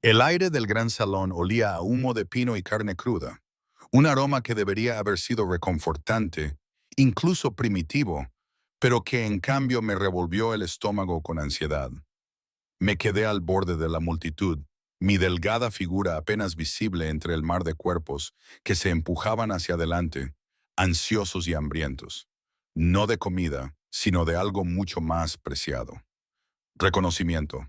El aire del gran salón olía a humo de pino y carne cruda, un aroma que debería haber sido reconfortante, incluso primitivo, pero que en cambio me revolvió el estómago con ansiedad. Me quedé al borde de la multitud, mi delgada figura apenas visible entre el mar de cuerpos que se empujaban hacia adelante, ansiosos y hambrientos. No de comida, sino de algo mucho más preciado. Reconocimiento.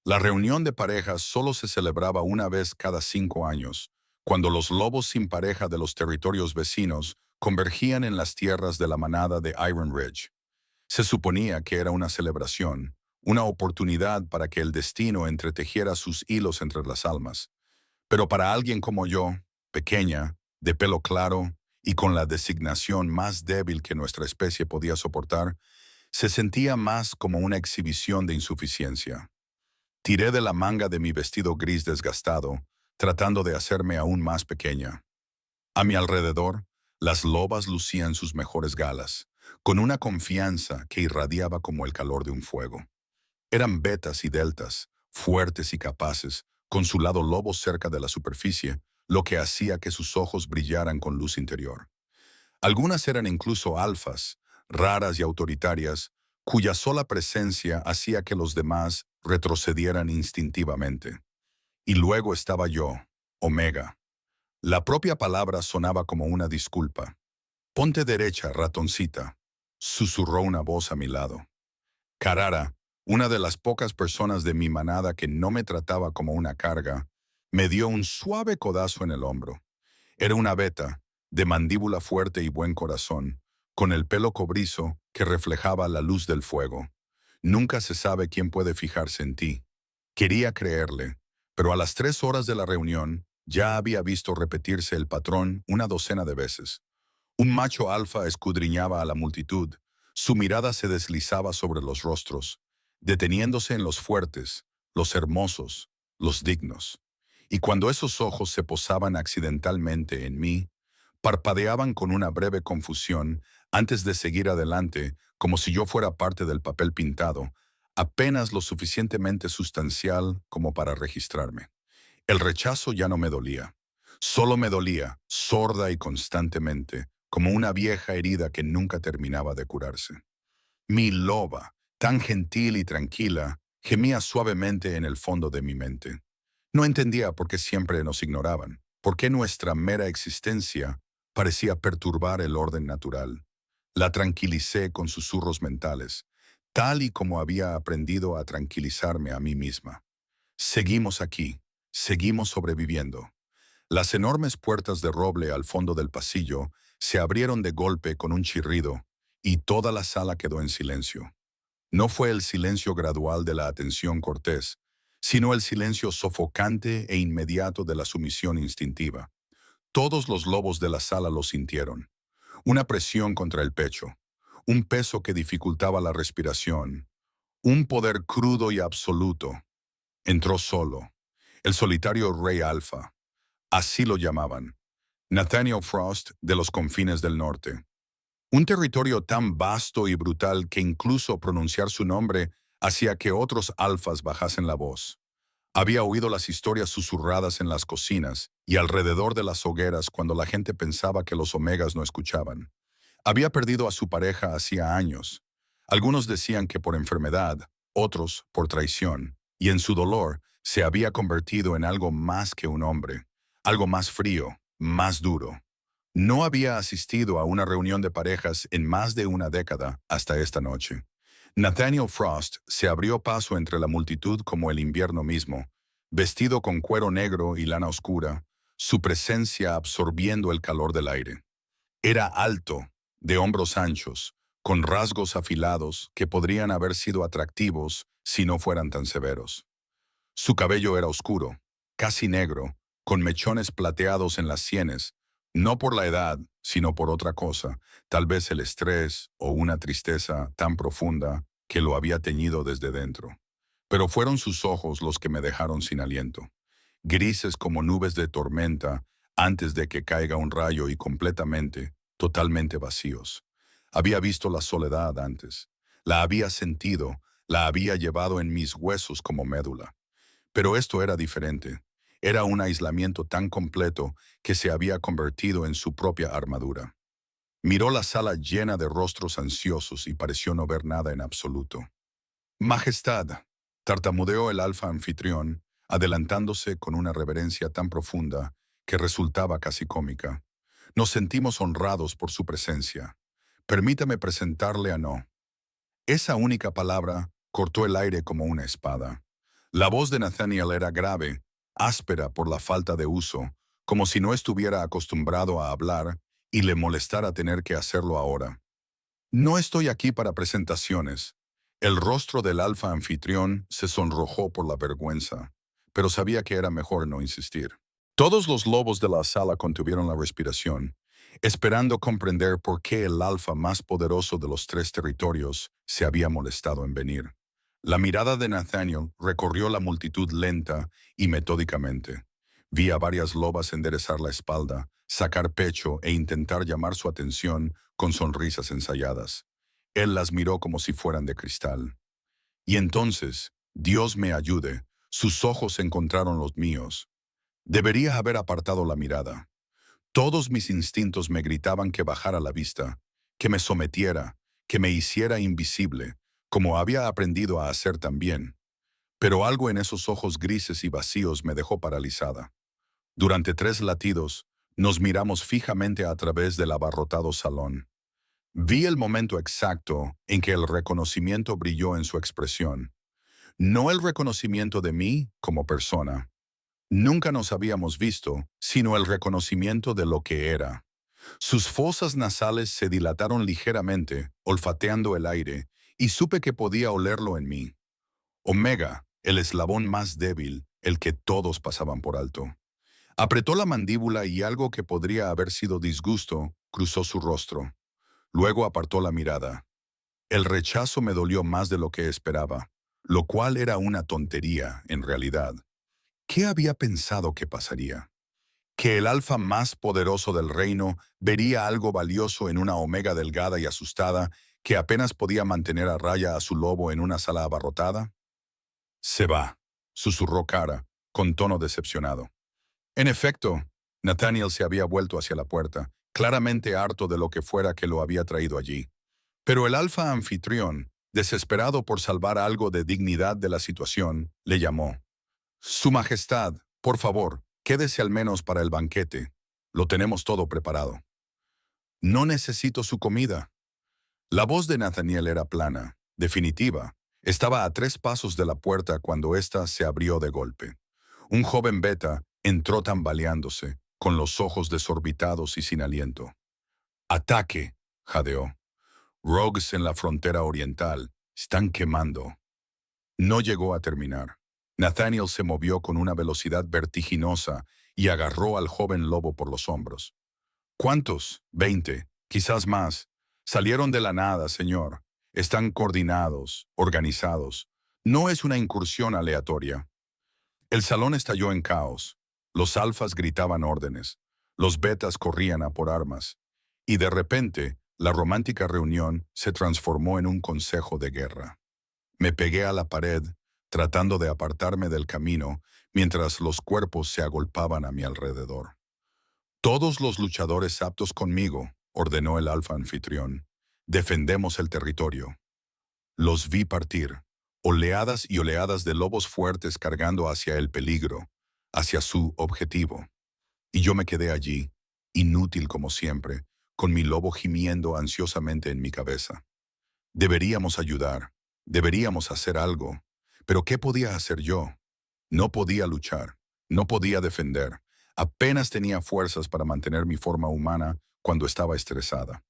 La reunión de parejas solo se celebraba una vez cada 5 años, cuando los lobos sin pareja de los territorios vecinos convergían en las tierras de la manada de Iron Ridge. Se suponía que era una celebración, una oportunidad para que el destino entretejiera sus hilos entre las almas. Pero para alguien como yo, pequeña, de pelo claro y con la designación más débil que nuestra especie podía soportar, se sentía más como una exhibición de insuficiencia. Tiré de la manga de mi vestido gris desgastado, tratando de hacerme aún más pequeña. A mi alrededor, las lobas lucían sus mejores galas, con una confianza que irradiaba como el calor de un fuego. Eran betas y deltas, fuertes y capaces, con su lado lobo cerca de la superficie, lo que hacía que sus ojos brillaran con luz interior. Algunas eran incluso alfas, raras y autoritarias, cuya sola presencia hacía que los demás retrocedieran instintivamente. Y luego estaba yo, Omega. La propia palabra sonaba como una disculpa. «Ponte derecha, ratoncita», susurró una voz a mi lado. Carara, una de las pocas personas de mi manada que no me trataba como una carga, me dio un suave codazo en el hombro. Era una beta, de mandíbula fuerte y buen corazón, con el pelo cobrizo que reflejaba la luz del fuego. Nunca se sabe quién puede fijarse en ti. Quería creerle, pero a las 3 horas de la reunión ya había visto repetirse el patrón una docena de veces. Un macho alfa escudriñaba a la multitud, su mirada se deslizaba sobre los rostros, deteniéndose en los fuertes, los hermosos, los dignos. Y cuando esos ojos se posaban accidentalmente en mí, parpadeaban con una breve confusión antes de seguir adelante como si yo fuera parte del papel pintado, apenas lo suficientemente sustancial como para registrarme. El rechazo ya no me dolía. Solo me dolía, sorda y constantemente, como una vieja herida que nunca terminaba de curarse. Mi loba, tan gentil y tranquila, gemía suavemente en el fondo de mi mente. No entendía por qué siempre nos ignoraban, por qué nuestra mera existencia parecía perturbar el orden natural. La tranquilicé con susurros mentales, tal y como había aprendido a tranquilizarme a mí misma. Seguimos aquí, seguimos sobreviviendo. Las enormes puertas de roble al fondo del pasillo se abrieron de golpe con un chirrido, y toda la sala quedó en silencio. No fue el silencio gradual de la atención cortés, sino el silencio sofocante e inmediato de la sumisión instintiva. Todos los lobos de la sala lo sintieron. Una presión contra el pecho, un peso que dificultaba la respiración, un poder crudo y absoluto. Entró solo, el solitario Rey Alfa, así lo llamaban, Nathaniel Frost de los confines del norte. Un territorio tan vasto y brutal que incluso pronunciar su nombre hacía que otros alfas bajasen la voz. Había oído las historias susurradas en las cocinas y alrededor de las hogueras cuando la gente pensaba que los omegas no escuchaban. Había perdido a su pareja hacía años. Algunos decían que por enfermedad, otros por traición, y en su dolor se había convertido en algo más que un hombre, algo más frío, más duro. No había asistido a una reunión de parejas en más de una década hasta esta noche. Nathaniel Frost se abrió paso entre la multitud como el invierno mismo, vestido con cuero negro y lana oscura, su presencia absorbiendo el calor del aire. Era alto, de hombros anchos, con rasgos afilados que podrían haber sido atractivos si no fueran tan severos. Su cabello era oscuro, casi negro, con mechones plateados en las sienes, no por la edad, sino por otra cosa, tal vez el estrés o una tristeza tan profunda que lo había teñido desde dentro. Pero fueron sus ojos los que me dejaron sin aliento, grises como nubes de tormenta antes de que caiga un rayo y completamente, totalmente vacíos. Había visto la soledad antes, la había sentido, la había llevado en mis huesos como médula. Pero esto era diferente. Era un aislamiento tan completo que se había convertido en su propia armadura. Miró la sala llena de rostros ansiosos y pareció no ver nada en absoluto. Majestad, tartamudeó el alfa anfitrión, adelantándose con una reverencia tan profunda que resultaba casi cómica. Nos sentimos honrados por su presencia. Permítame presentarle a No. Esa única palabra cortó el aire como una espada. La voz de Nathaniel era grave, áspera por la falta de uso, como si no estuviera acostumbrado a hablar y le molestara tener que hacerlo ahora. No estoy aquí para presentaciones. El rostro del alfa anfitrión se sonrojó por la vergüenza, pero sabía que era mejor no insistir. Todos los lobos de la sala contuvieron la respiración, esperando comprender por qué el alfa más poderoso de los tres territorios se había molestado en venir. La mirada de Nathaniel recorrió la multitud lenta y metódicamente. Vi a varias lobas enderezar la espalda, sacar pecho e intentar llamar su atención con sonrisas ensayadas. Él las miró como si fueran de cristal. Y entonces, Dios me ayude, sus ojos encontraron los míos. Debería haber apartado la mirada. Todos mis instintos me gritaban que bajara la vista, que me sometiera, que me hiciera invisible, como había aprendido a hacer también. Pero algo en esos ojos grises y vacíos me dejó paralizada. Durante 3 latidos, nos miramos fijamente a través del abarrotado salón. Vi el momento exacto en que el reconocimiento brilló en su expresión. No el reconocimiento de mí como persona. Nunca nos habíamos visto, sino el reconocimiento de lo que era. Sus fosas nasales se dilataron ligeramente, olfateando el aire, y supe que podía olerlo en mí. Omega, el eslabón más débil, el que todos pasaban por alto. Apretó la mandíbula y algo que podría haber sido disgusto cruzó su rostro. Luego apartó la mirada. El rechazo me dolió más de lo que esperaba, lo cual era una tontería, en realidad. ¿Qué había pensado que pasaría? Que el alfa más poderoso del reino vería algo valioso en una omega delgada y asustada que apenas podía mantener a raya a su lobo en una sala abarrotada. Se va, susurró Cara, con tono decepcionado. En efecto, Nathaniel se había vuelto hacia la puerta, claramente harto de lo que fuera que lo había traído allí. Pero el alfa anfitrión, desesperado por salvar algo de dignidad de la situación, le llamó. Su Majestad, por favor, quédese al menos para el banquete. Lo tenemos todo preparado. No necesito su comida. La voz de Nathaniel era plana, definitiva. Estaba a 3 pasos de la puerta cuando ésta se abrió de golpe. Un joven beta entró tambaleándose, con los ojos desorbitados y sin aliento. «Ataque», jadeó. «Rogues en la frontera oriental. Están quemando». No llegó a terminar. Nathaniel se movió con una velocidad vertiginosa y agarró al joven lobo por los hombros. «¿Cuántos? 20, quizás más. Salieron de la nada, señor. Están coordinados, organizados. No es una incursión aleatoria». El salón estalló en caos. Los alfas gritaban órdenes. Los betas corrían a por armas. Y de repente, la romántica reunión se transformó en un consejo de guerra. Me pegué a la pared, tratando de apartarme del camino, mientras los cuerpos se agolpaban a mi alrededor. «Todos los luchadores aptos conmigo», ordenó el alfa anfitrión. «Defendemos el territorio». Los vi partir, oleadas y oleadas de lobos fuertes cargando hacia el peligro, hacia su objetivo. Y yo me quedé allí, inútil como siempre, con mi lobo gimiendo ansiosamente en mi cabeza. Deberíamos ayudar, deberíamos hacer algo, pero ¿qué podía hacer yo? No podía luchar, no podía defender, apenas tenía fuerzas para mantener mi forma humana cuando estaba estresada.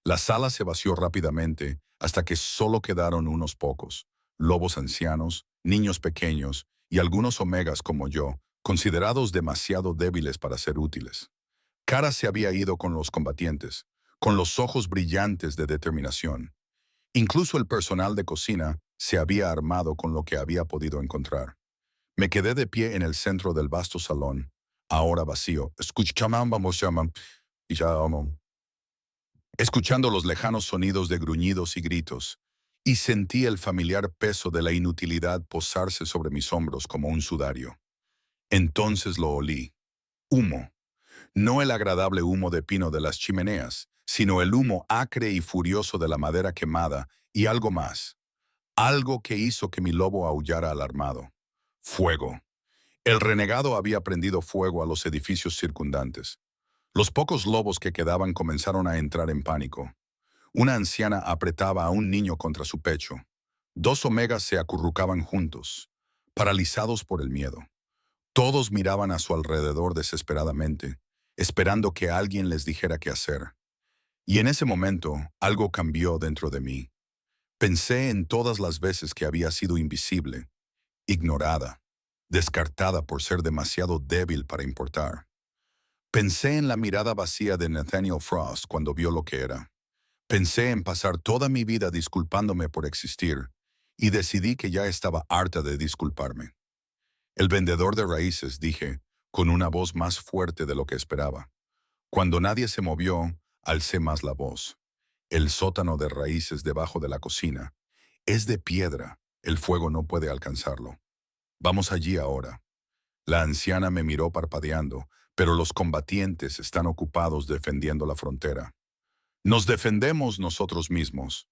La sala se vació rápidamente hasta que solo quedaron unos pocos, lobos ancianos, niños pequeños y algunos omegas como yo, considerados demasiado débiles para ser útiles. Cara se había ido con los combatientes, con los ojos brillantes de determinación. Incluso el personal de cocina se había armado con lo que había podido encontrar. Me quedé de pie en el centro del vasto salón, ahora vacío, escuchando los lejanos sonidos de gruñidos y gritos, y sentí el familiar peso de la inutilidad posarse sobre mis hombros como un sudario. Entonces lo olí. Humo. No el agradable humo de pino de las chimeneas, sino el humo acre y furioso de la madera quemada y algo más. Algo que hizo que mi lobo aullara alarmado. Fuego. El renegado había prendido fuego a los edificios circundantes. Los pocos lobos que quedaban comenzaron a entrar en pánico. Una anciana apretaba a un niño contra su pecho. Dos omegas se acurrucaban juntos, paralizados por el miedo. Todos miraban a su alrededor desesperadamente, esperando que alguien les dijera qué hacer. Y en ese momento, algo cambió dentro de mí. Pensé en todas las veces que había sido invisible, ignorada, descartada por ser demasiado débil para importar. Pensé en la mirada vacía de Nathaniel Frost cuando vio lo que era. Pensé en pasar toda mi vida disculpándome por existir, y decidí que ya estaba harta de disculparme. El vendedor de raíces, dije, con una voz más fuerte de lo que esperaba. Cuando nadie se movió, alcé más la voz. El sótano de raíces debajo de la cocina es de piedra, el fuego no puede alcanzarlo. Vamos allí ahora. La anciana me miró parpadeando, pero los combatientes están ocupados defendiendo la frontera. Nos defendemos nosotros mismos.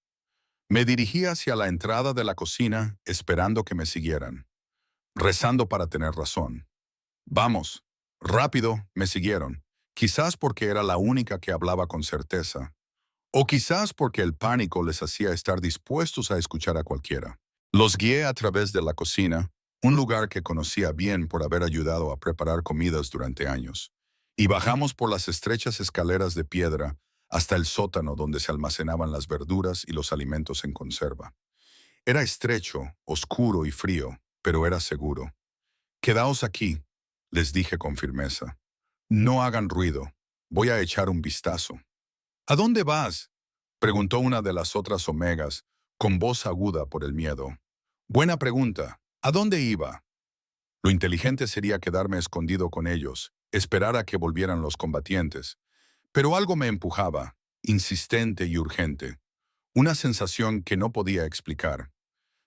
Me dirigí hacia la entrada de la cocina, esperando que me siguieran, rezando para tener razón. Vamos. Rápido, me siguieron, quizás porque era la única que hablaba con certeza, o quizás porque el pánico les hacía estar dispuestos a escuchar a cualquiera. Los guié a través de la cocina, un lugar que conocía bien por haber ayudado a preparar comidas durante años, y bajamos por las estrechas escaleras de piedra hasta el sótano donde se almacenaban las verduras y los alimentos en conserva. Era estrecho, oscuro y frío, pero era seguro. Quedaos aquí, les dije con firmeza. No hagan ruido. Voy a echar un vistazo. ¿A dónde vas? Preguntó una de las otras omegas, con voz aguda por el miedo. Buena pregunta. ¿A dónde iba? Lo inteligente sería quedarme escondido con ellos, esperar a que volvieran los combatientes. Pero algo me empujaba, insistente y urgente. Una sensación que no podía explicar.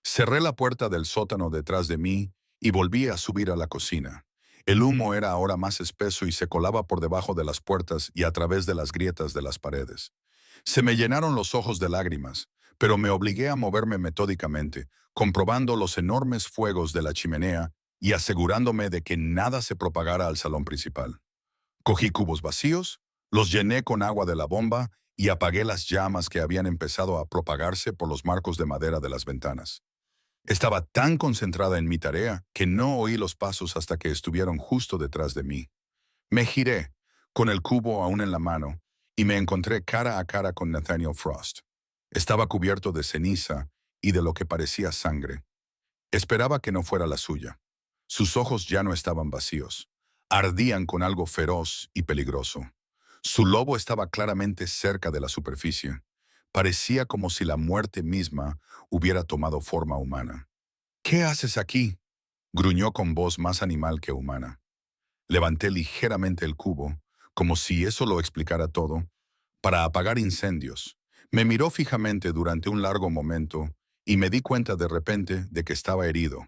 Cerré la puerta del sótano detrás de mí y volví a subir a la cocina. El humo era ahora más espeso y se colaba por debajo de las puertas y a través de las grietas de las paredes. Se me llenaron los ojos de lágrimas, pero me obligué a moverme metódicamente, comprobando los enormes fuegos de la chimenea y asegurándome de que nada se propagara al salón principal. Cogí cubos vacíos, los llené con agua de la bomba y apagué las llamas que habían empezado a propagarse por los marcos de madera de las ventanas. Estaba tan concentrada en mi tarea que no oí los pasos hasta que estuvieron justo detrás de mí. Me giré, con el cubo aún en la mano, y me encontré cara a cara con Nathaniel Frost. Estaba cubierto de ceniza y de lo que parecía sangre. Esperaba que no fuera la suya. Sus ojos ya no estaban vacíos. Ardían con algo feroz y peligroso. Su lobo estaba claramente cerca de la superficie. Parecía como si la muerte misma hubiera tomado forma humana. ¿Qué haces aquí? Gruñó con voz más animal que humana. Levanté ligeramente el cubo, como si eso lo explicara todo, para apagar incendios. Me miró fijamente durante un largo momento y me di cuenta de repente de que estaba herido.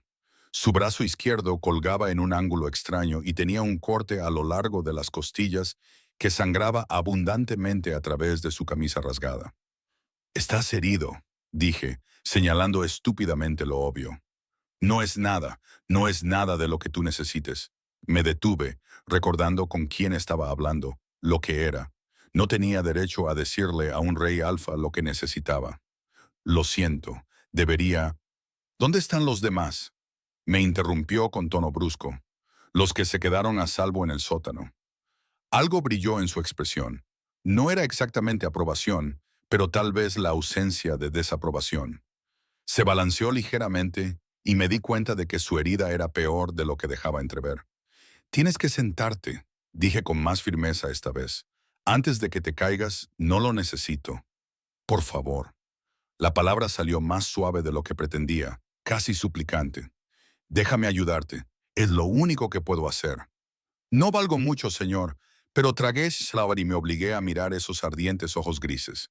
Su brazo izquierdo colgaba en un ángulo extraño y tenía un corte a lo largo de las costillas que sangraba abundantemente a través de su camisa rasgada. «Estás herido», dije, señalando estúpidamente lo obvio. «No es nada, no es nada de lo que tú necesites». Me detuve, recordando con quién estaba hablando, lo que era. No tenía derecho a decirle a un rey alfa lo que necesitaba. «Lo siento, debería...» «¿Dónde están los demás?», me interrumpió con tono brusco. «Los que se quedaron a salvo en el sótano». Algo brilló en su expresión. No era exactamente aprobación, pero tal vez la ausencia de desaprobación. Se balanceó ligeramente y me di cuenta de que su herida era peor de lo que dejaba entrever. «Tienes que sentarte», dije con más firmeza esta vez. «Antes de que te caigas, no lo necesito. Por favor». La palabra salió más suave de lo que pretendía, casi suplicante. «Déjame ayudarte. Es lo único que puedo hacer». «No valgo mucho, señor, pero tragué Slavar y me obligué a mirar esos ardientes ojos grises.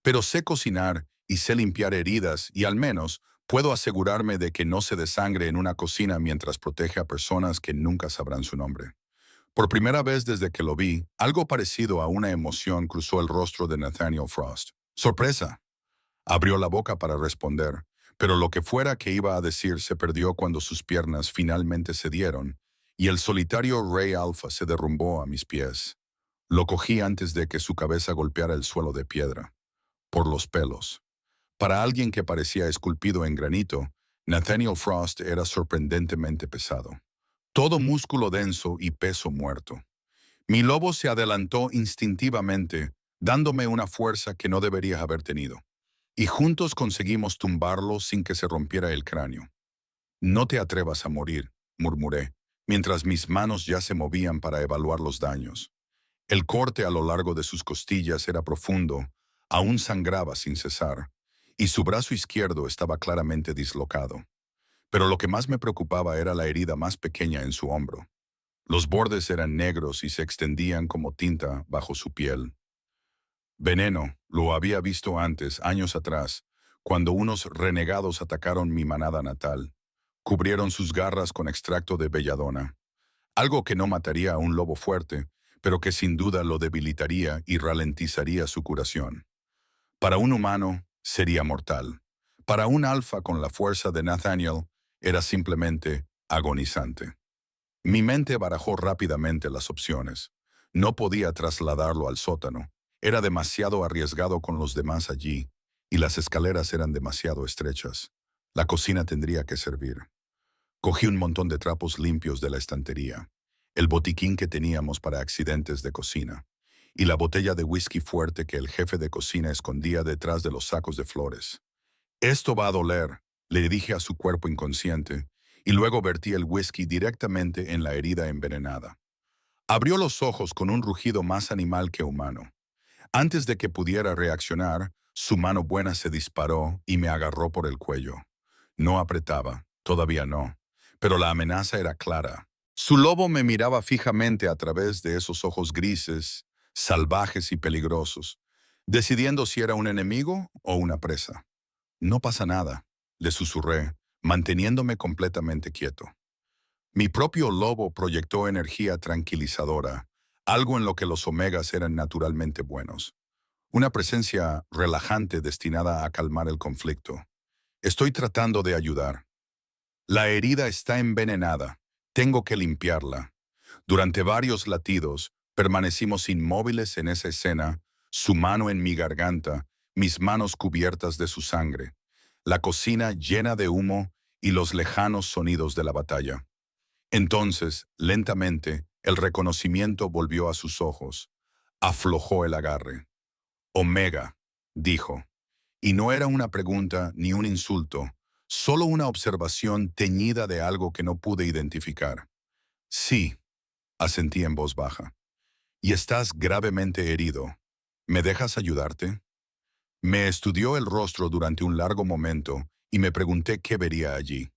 Pero sé cocinar y sé limpiar heridas y al menos puedo asegurarme de que no se desangre en una cocina mientras protege a personas que nunca sabrán su nombre. Por primera vez desde que lo vi, algo parecido a una emoción cruzó el rostro de Nathaniel Frost. ¡Sorpresa! Abrió la boca para responder, pero lo que fuera que iba a decir se perdió cuando sus piernas finalmente cedieron y el solitario Rey Alpha se derrumbó a mis pies. Lo cogí antes de que su cabeza golpeara el suelo de piedra, por los pelos. Para alguien que parecía esculpido en granito, Nathaniel Frost era sorprendentemente pesado. Todo músculo denso y peso muerto. Mi lobo se adelantó instintivamente, dándome una fuerza que no debería haber tenido. Y juntos conseguimos tumbarlo sin que se rompiera el cráneo. No te atrevas a morir, murmuré, mientras mis manos ya se movían para evaluar los daños. El corte a lo largo de sus costillas era profundo, aún sangraba sin cesar, y su brazo izquierdo estaba claramente dislocado. Pero lo que más me preocupaba era la herida más pequeña en su hombro. Los bordes eran negros y se extendían como tinta bajo su piel. Veneno, lo había visto antes, años atrás, cuando unos renegados atacaron mi manada natal. Cubrieron sus garras con extracto de belladona, algo que no mataría a un lobo fuerte, pero que sin duda lo debilitaría y ralentizaría su curación. Para un humano, sería mortal. Para un alfa con la fuerza de Nathaniel, era simplemente agonizante. Mi mente barajó rápidamente las opciones. No podía trasladarlo al sótano. Era demasiado arriesgado con los demás allí, y las escaleras eran demasiado estrechas. La cocina tendría que servir. Cogí un montón de trapos limpios de la estantería, el botiquín que teníamos para accidentes de cocina, y la botella de whisky fuerte que el jefe de cocina escondía detrás de los sacos de flores. Esto va a doler, le dije a su cuerpo inconsciente, y luego vertí el whisky directamente en la herida envenenada. Abrió los ojos con un rugido más animal que humano. Antes de que pudiera reaccionar, su mano buena se disparó y me agarró por el cuello. No apretaba, todavía no, pero la amenaza era clara. Su lobo me miraba fijamente a través de esos ojos grises, salvajes y peligrosos, decidiendo si era un enemigo o una presa. No pasa nada, le susurré, manteniéndome completamente quieto. Mi propio lobo proyectó energía tranquilizadora, algo en lo que los omegas eran naturalmente buenos. Una presencia relajante destinada a calmar el conflicto. Estoy tratando de ayudar. La herida está envenenada. Tengo que limpiarla. Durante varios latidos, permanecimos inmóviles en esa escena, su mano en mi garganta, mis manos cubiertas de su sangre, la cocina llena de humo y los lejanos sonidos de la batalla. Entonces, lentamente, el reconocimiento volvió a sus ojos. Aflojó el agarre. Omega, dijo. Y no era una pregunta ni un insulto, solo una observación teñida de algo que no pude identificar. Sí, asentí en voz baja. Y estás gravemente herido. ¿Me dejas ayudarte? Me estudió el rostro durante un largo momento y me pregunté qué vería allí.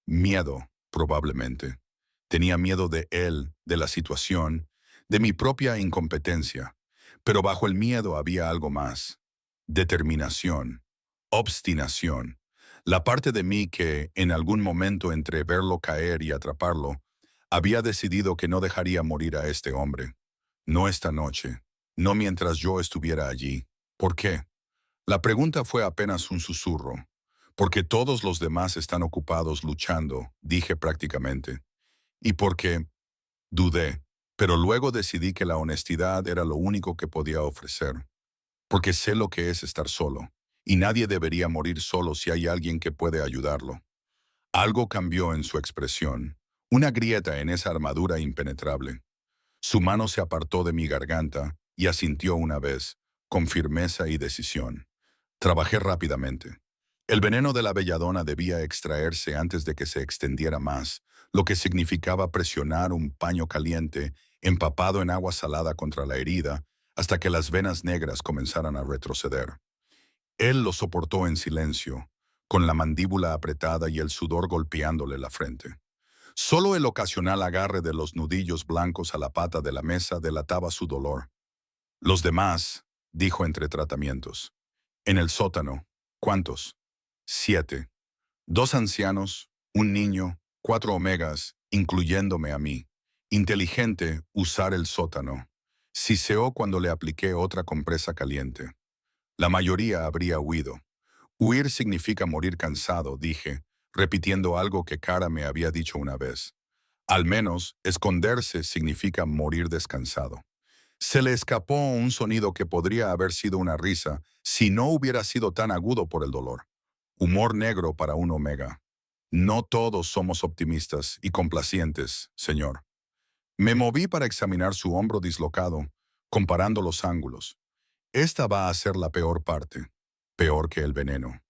Miedo, probablemente. Tenía miedo de él, de la situación, de mi propia incompetencia. Pero bajo el miedo había algo más. Determinación, obstinación. La parte de mí que, en algún momento entre verlo caer y atraparlo, había decidido que no dejaría morir a este hombre. No esta noche, no mientras yo estuviera allí. ¿Por qué? La pregunta fue apenas un susurro. Porque todos los demás están ocupados luchando, dije prácticamente. Y porque dudé, pero luego decidí que la honestidad era lo único que podía ofrecer. Porque sé lo que es estar solo, y nadie debería morir solo si hay alguien que puede ayudarlo. Algo cambió en su expresión, una grieta en esa armadura impenetrable. Su mano se apartó de mi garganta y asintió una vez, con firmeza y decisión. Trabajé rápidamente. El veneno de la belladona debía extraerse antes de que se extendiera más, lo que significaba presionar un paño caliente empapado en agua salada contra la herida hasta que las venas negras comenzaran a retroceder. Él lo soportó en silencio, con la mandíbula apretada y el sudor golpeándole la frente. Solo el ocasional agarre de los nudillos blancos a la pata de la mesa delataba su dolor. Los demás, dijo entre tratamientos. En el sótano. ¿Cuántos? 7. 2 ancianos, un niño, 4 omegas, incluyéndome a mí. Inteligente, usar el sótano. Siseó cuando le apliqué otra compresa caliente. La mayoría habría huido. Huir significa morir cansado, dije, repitiendo algo que Kara me había dicho una vez. Al menos, esconderse significa morir descansado. Se le escapó un sonido que podría haber sido una risa si no hubiera sido tan agudo por el dolor. Humor negro para un omega. No todos somos optimistas y complacientes, señor. Me moví para examinar su hombro dislocado, comparando los ángulos. Esta va a ser la peor parte, peor que el veneno.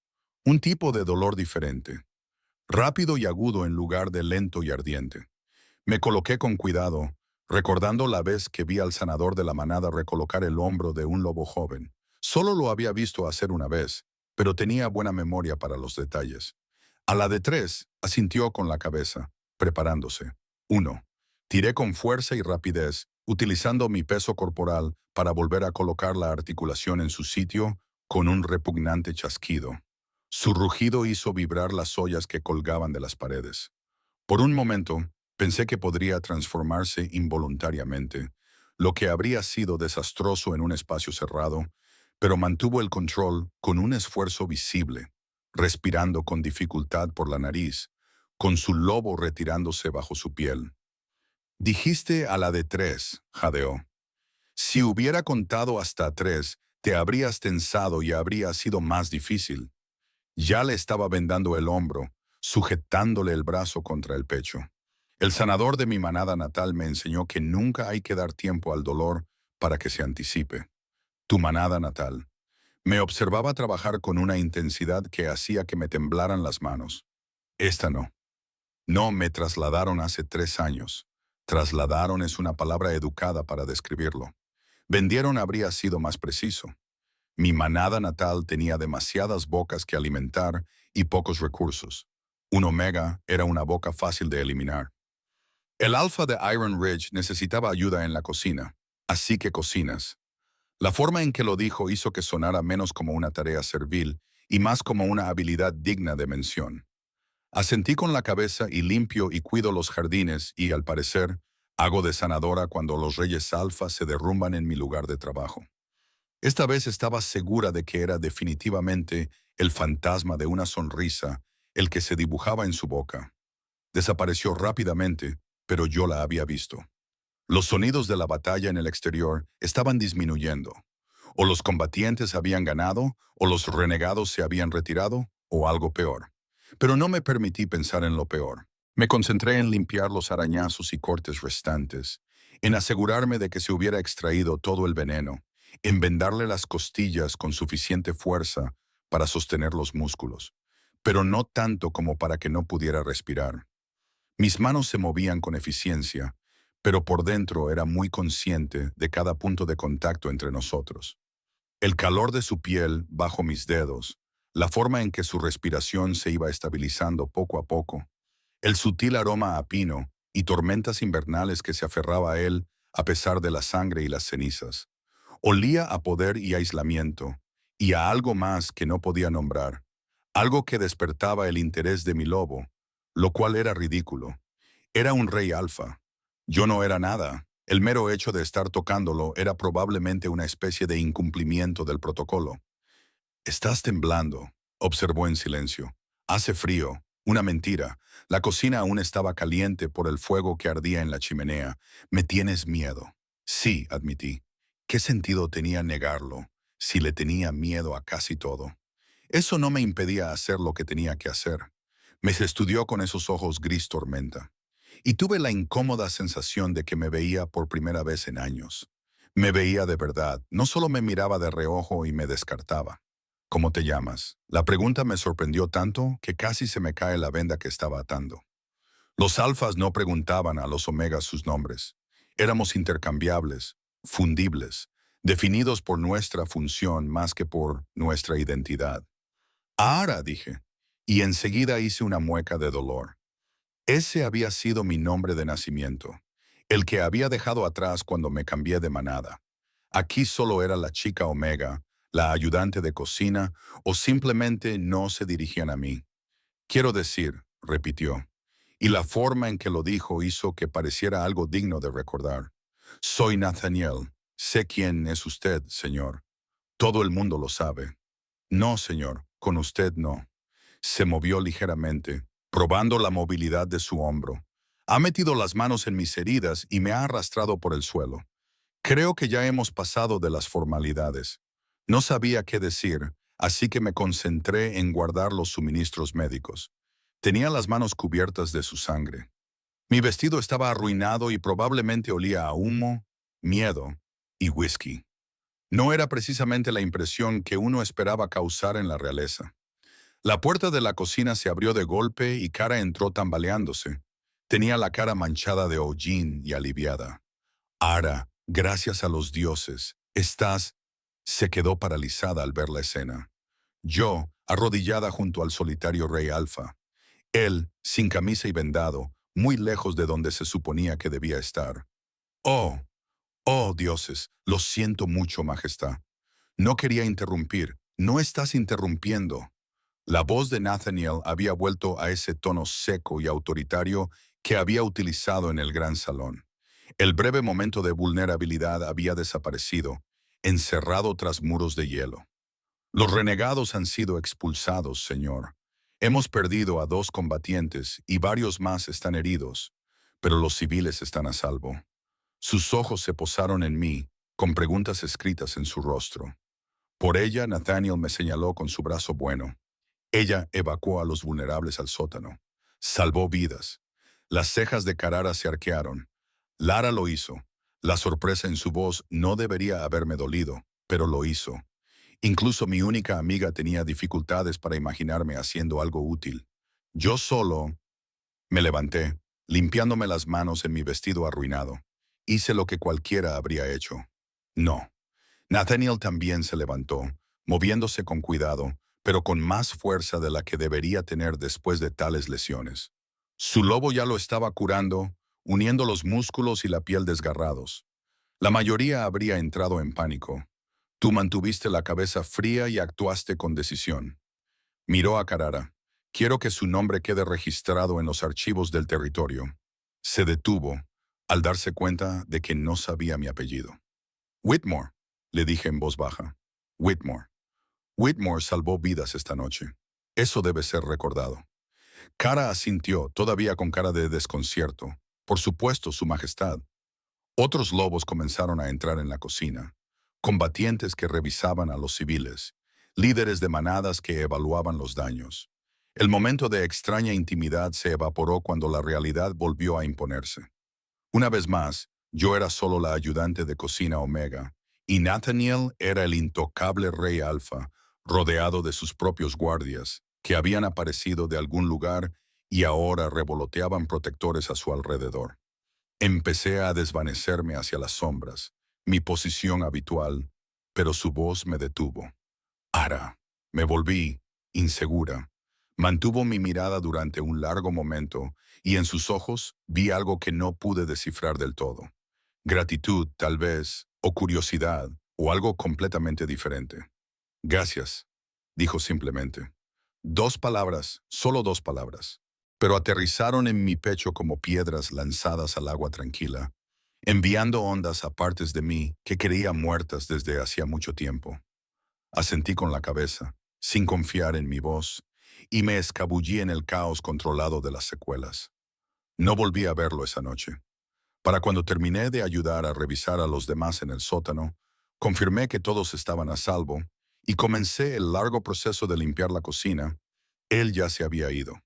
Un tipo de dolor diferente, rápido y agudo en lugar de lento y ardiente. Me coloqué con cuidado, recordando la vez que vi al sanador de la manada recolocar el hombro de un lobo joven. Solo lo había visto hacer una vez, pero tenía buena memoria para los detalles. A la de 3, asintió con la cabeza, preparándose. 1. Tiré con fuerza y rapidez, utilizando mi peso corporal para volver a colocar la articulación en su sitio con un repugnante chasquido. Su rugido hizo vibrar las ollas que colgaban de las paredes. Por un momento, pensé que podría transformarse involuntariamente, lo que habría sido desastroso en un espacio cerrado, pero mantuvo el control con un esfuerzo visible, respirando con dificultad por la nariz, con su lobo retirándose bajo su piel. Dijiste a la de 3, jadeó. Si hubiera contado hasta 3, te habrías tensado y habría sido más difícil. Ya le estaba vendando el hombro, sujetándole el brazo contra el pecho. El sanador de mi manada natal me enseñó que nunca hay que dar tiempo al dolor para que se anticipe. Tu manada natal. Me observaba trabajar con una intensidad que hacía que me temblaran las manos. Esta no. No me trasladaron hace 3 años. Trasladaron es una palabra educada para describirlo. Vendieron habría sido más preciso. Mi manada natal tenía demasiadas bocas que alimentar y pocos recursos. Un omega era una boca fácil de eliminar. El alfa de Iron Ridge necesitaba ayuda en la cocina, así que cocinas. La forma en que lo dijo hizo que sonara menos como una tarea servil y más como una habilidad digna de mención. Asentí con la cabeza y limpio y cuido los jardines y, al parecer, hago de sanadora cuando los reyes alfa se derrumban en mi lugar de trabajo. Esta vez estaba segura de que era definitivamente el fantasma de una sonrisa el que se dibujaba en su boca. Desapareció rápidamente, pero yo la había visto. Los sonidos de la batalla en el exterior estaban disminuyendo. O los combatientes habían ganado, o los renegados se habían retirado, o algo peor. Pero no me permití pensar en lo peor. Me concentré en limpiar los arañazos y cortes restantes, en asegurarme de que se hubiera extraído todo el veneno, en vendarle las costillas con suficiente fuerza para sostener los músculos, pero no tanto como para que no pudiera respirar. Mis manos se movían con eficiencia, pero por dentro era muy consciente de cada punto de contacto entre nosotros. El calor de su piel bajo mis dedos, la forma en que su respiración se iba estabilizando poco a poco, el sutil aroma a pino y tormentas invernales que se aferraba a él a pesar de la sangre y las cenizas. Olía a poder y aislamiento, y a algo más que no podía nombrar, algo que despertaba el interés de mi lobo, lo cual era ridículo. Era un rey alfa. Yo no era nada. El mero hecho de estar tocándolo era probablemente una especie de incumplimiento del protocolo. Estás temblando, observó en silencio. Hace frío. Una mentira. La cocina aún estaba caliente por el fuego que ardía en la chimenea. Me tienes miedo. Sí, admití. ¿Qué sentido tenía negarlo, si le tenía miedo a casi todo? Eso no me impedía hacer lo que tenía que hacer. Me estudió con esos ojos gris tormenta. Y tuve la incómoda sensación de que me veía por primera vez en años. Me veía de verdad, no solo me miraba de reojo y me descartaba. ¿Cómo te llamas? La pregunta me sorprendió tanto que casi se me cae la venda que estaba atando. Los alfas no preguntaban a los omegas sus nombres. Éramos intercambiables, fundibles, definidos por nuestra función más que por nuestra identidad. Ahora, dije, y enseguida hice una mueca de dolor. Ese había sido mi nombre de nacimiento, el que había dejado atrás cuando me cambié de manada. Aquí solo era la chica Omega, la ayudante de cocina, o simplemente no se dirigían a mí. Quiero decir, repitió, y la forma en que lo dijo hizo que pareciera algo digno de recordar. Soy Nathaniel. Sé quién es usted, señor. Todo el mundo lo sabe. No, señor, con usted no. Se movió ligeramente, probando la movilidad de su hombro. Ha metido las manos en mis heridas y me ha arrastrado por el suelo. Creo que ya hemos pasado de las formalidades. No sabía qué decir, así que me concentré en guardar los suministros médicos. Tenía las manos cubiertas de su sangre. Mi vestido estaba arruinado y probablemente olía a humo, miedo y whisky. No era precisamente la impresión que uno esperaba causar en la realeza. La puerta de la cocina se abrió de golpe y Cara entró tambaleándose. Tenía la cara manchada de hollín y aliviada. Ara, gracias a los dioses, estás... Se quedó paralizada al ver la escena. Yo, arrodillada junto al solitario rey Alfa. Él, sin camisa y vendado, muy lejos de donde se suponía que debía estar. Oh, oh dioses, lo siento mucho, majestad. No quería interrumpir. No estás interrumpiendo. La voz de Nathaniel había vuelto a ese tono seco y autoritario que había utilizado en el gran salón. El breve momento de vulnerabilidad había desaparecido, encerrado tras muros de hielo. Los renegados han sido expulsados, señor. Hemos perdido a 2 combatientes y varios más están heridos, pero los civiles están a salvo. Sus ojos se posaron en mí, con preguntas escritas en su rostro. Por ella, Nathaniel me señaló con su brazo bueno. Ella evacuó a los vulnerables al sótano. Salvó vidas. Las cejas de Carrara se arquearon. Lara lo hizo. La sorpresa en su voz no debería haberme dolido, pero lo hizo. Incluso mi única amiga tenía dificultades para imaginarme haciendo algo útil. Yo solo me levanté, limpiándome las manos en mi vestido arruinado. Hice lo que cualquiera habría hecho. No. Nathaniel también se levantó, moviéndose con cuidado, pero con más fuerza de la que debería tener después de tales lesiones. Su lobo ya lo estaba curando, uniendo los músculos y la piel desgarrados. La mayoría habría entrado en pánico. Tú mantuviste la cabeza fría y actuaste con decisión. Miró a Carrara. Quiero que su nombre quede registrado en los archivos del territorio. Se detuvo, al darse cuenta de que no sabía mi apellido. Whitmore, le dije en voz baja. Whitmore. Whitmore salvó vidas esta noche. Eso debe ser recordado. Cara asintió, todavía con cara de desconcierto. Por supuesto, Su Majestad. Otros lobos comenzaron a entrar en la cocina. Combatientes que revisaban a los civiles. Líderes de manadas que evaluaban los daños. El momento de extraña intimidad se evaporó cuando la realidad volvió a imponerse. Una vez más, yo era solo la ayudante de cocina Omega, y Nathaniel era el intocable rey Alfa, rodeado de sus propios guardias, que habían aparecido de algún lugar y ahora revoloteaban protectores a su alrededor. Empecé a desvanecerme hacia las sombras, mi posición habitual, pero su voz me detuvo. Ara. Me volví, insegura. Mantuvo mi mirada durante un largo momento y en sus ojos vi algo que no pude descifrar del todo. Gratitud, tal vez, o curiosidad, o algo completamente diferente. Gracias, dijo simplemente. 2 palabras, solo 2 palabras, pero aterrizaron en mi pecho como piedras lanzadas al agua tranquila, enviando ondas a partes de mí que creía muertas desde hacía mucho tiempo. Asentí con la cabeza, sin confiar en mi voz, y me escabullí en el caos controlado de las secuelas. No volví a verlo esa noche. Para cuando terminé de ayudar a revisar a los demás en el sótano, confirmé que todos estaban a salvo y comencé el largo proceso de limpiar la cocina. Él ya se había ido.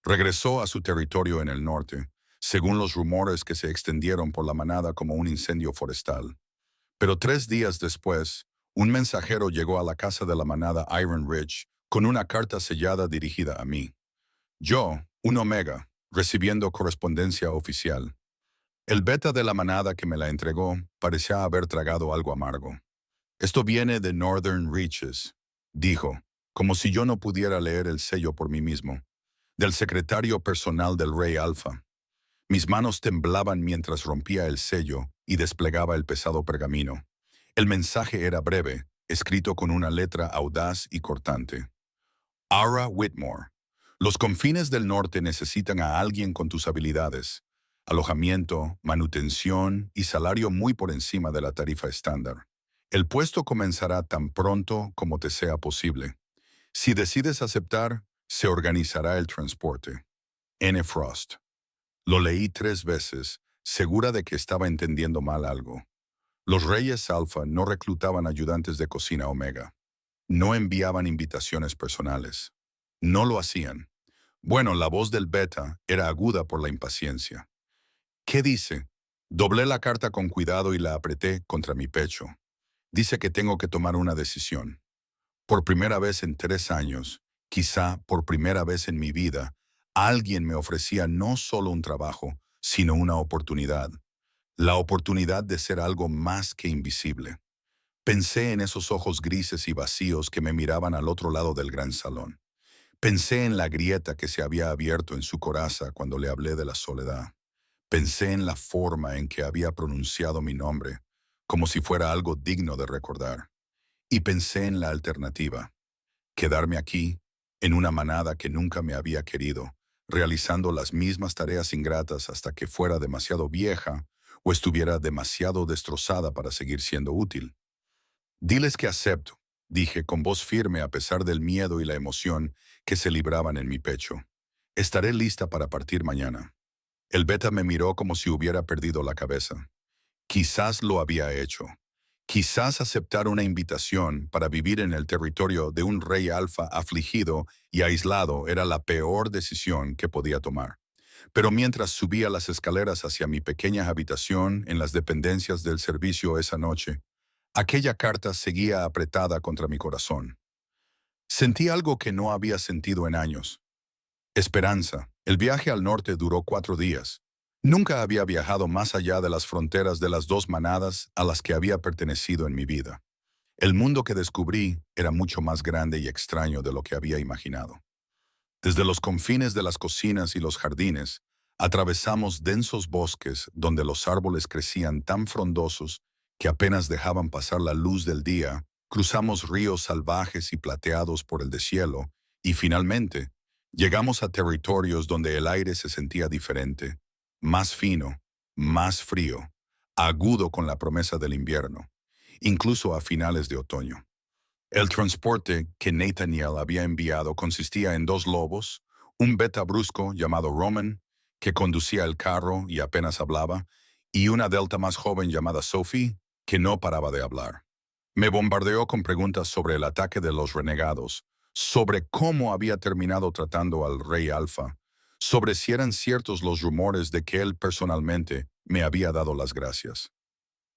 Regresó a su territorio en el norte, según los rumores que se extendieron por la manada como un incendio forestal. Pero 3 días después, un mensajero llegó a la casa de la manada Iron Ridge con una carta sellada dirigida a mí. Yo, un Omega, recibiendo correspondencia oficial. El beta de la manada que me la entregó parecía haber tragado algo amargo. Esto viene de Northern Reaches, dijo, como si yo no pudiera leer el sello por mí mismo, del secretario personal del Rey Alpha. Mis manos temblaban mientras rompía el sello y desplegaba el pesado pergamino. El mensaje era breve, escrito con una letra audaz y cortante. Ara Whitmore. Los confines del norte necesitan a alguien con tus habilidades. Alojamiento, manutención y salario muy por encima de la tarifa estándar. El puesto comenzará tan pronto como te sea posible. Si decides aceptar, se organizará el transporte. N. Frost. Lo leí 3 veces, segura de que estaba entendiendo mal algo. Los Reyes Alfa no reclutaban ayudantes de cocina Omega. No enviaban invitaciones personales. No lo hacían. Bueno, la voz del Beta era aguda por la impaciencia. ¿Qué dice? Doblé la carta con cuidado y la apreté contra mi pecho. Dice que tengo que tomar una decisión. Por primera vez en 3 años, quizá por primera vez en mi vida, alguien me ofrecía no solo un trabajo, sino una oportunidad. La oportunidad de ser algo más que invisible. Pensé en esos ojos grises y vacíos que me miraban al otro lado del gran salón. Pensé en la grieta que se había abierto en su coraza cuando le hablé de la soledad. Pensé en la forma en que había pronunciado mi nombre, como si fuera algo digno de recordar. Y pensé en la alternativa. Quedarme aquí, en una manada que nunca me había querido, realizando las mismas tareas ingratas hasta que fuera demasiado vieja o estuviera demasiado destrozada para seguir siendo útil. Diles que acepto, dije con voz firme a pesar del miedo y la emoción que se libraban en mi pecho. Estaré lista para partir mañana. El Beta me miró como si hubiera perdido la cabeza. Quizás lo había hecho. Quizás aceptar una invitación para vivir en el territorio de un rey alfa afligido y aislado era la peor decisión que podía tomar. Pero mientras subía las escaleras hacia mi pequeña habitación en las dependencias del servicio esa noche, aquella carta seguía apretada contra mi corazón. Sentí algo que no había sentido en años. Esperanza. El viaje al norte duró 4 días. Nunca había viajado más allá de las fronteras de las 2 manadas a las que había pertenecido en mi vida. El mundo que descubrí era mucho más grande y extraño de lo que había imaginado. Desde los confines de las cocinas y los jardines, atravesamos densos bosques donde los árboles crecían tan frondosos que apenas dejaban pasar la luz del día, cruzamos ríos salvajes y plateados por el deshielo, y finalmente, llegamos a territorios donde el aire se sentía diferente, más fino, más frío, agudo con la promesa del invierno, incluso a finales de otoño. El transporte que Nathaniel había enviado consistía en 2 lobos, un beta brusco llamado Roman, que conducía el carro y apenas hablaba, y una delta más joven llamada Sophie, que no paraba de hablar. Me bombardeó con preguntas sobre el ataque de los renegados, sobre cómo había terminado tratando al rey Alfa, sobre si eran ciertos los rumores de que él personalmente me había dado las gracias.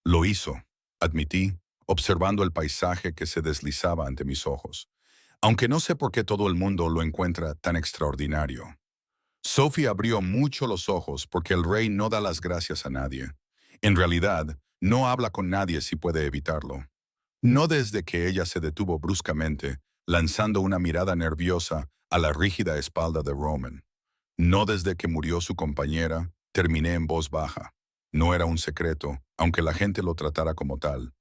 Lo hizo, admití, observando el paisaje que se deslizaba ante mis ojos, aunque no sé por qué todo el mundo lo encuentra tan extraordinario. Sophie abrió mucho los ojos porque el rey no da las gracias a nadie. En realidad, no habla con nadie si puede evitarlo. No desde que ella se detuvo bruscamente, lanzando una mirada nerviosa a la rígida espalda de Roman. No desde que murió su compañera, terminé en voz baja. No era un secreto, aunque la gente lo tratara como tal.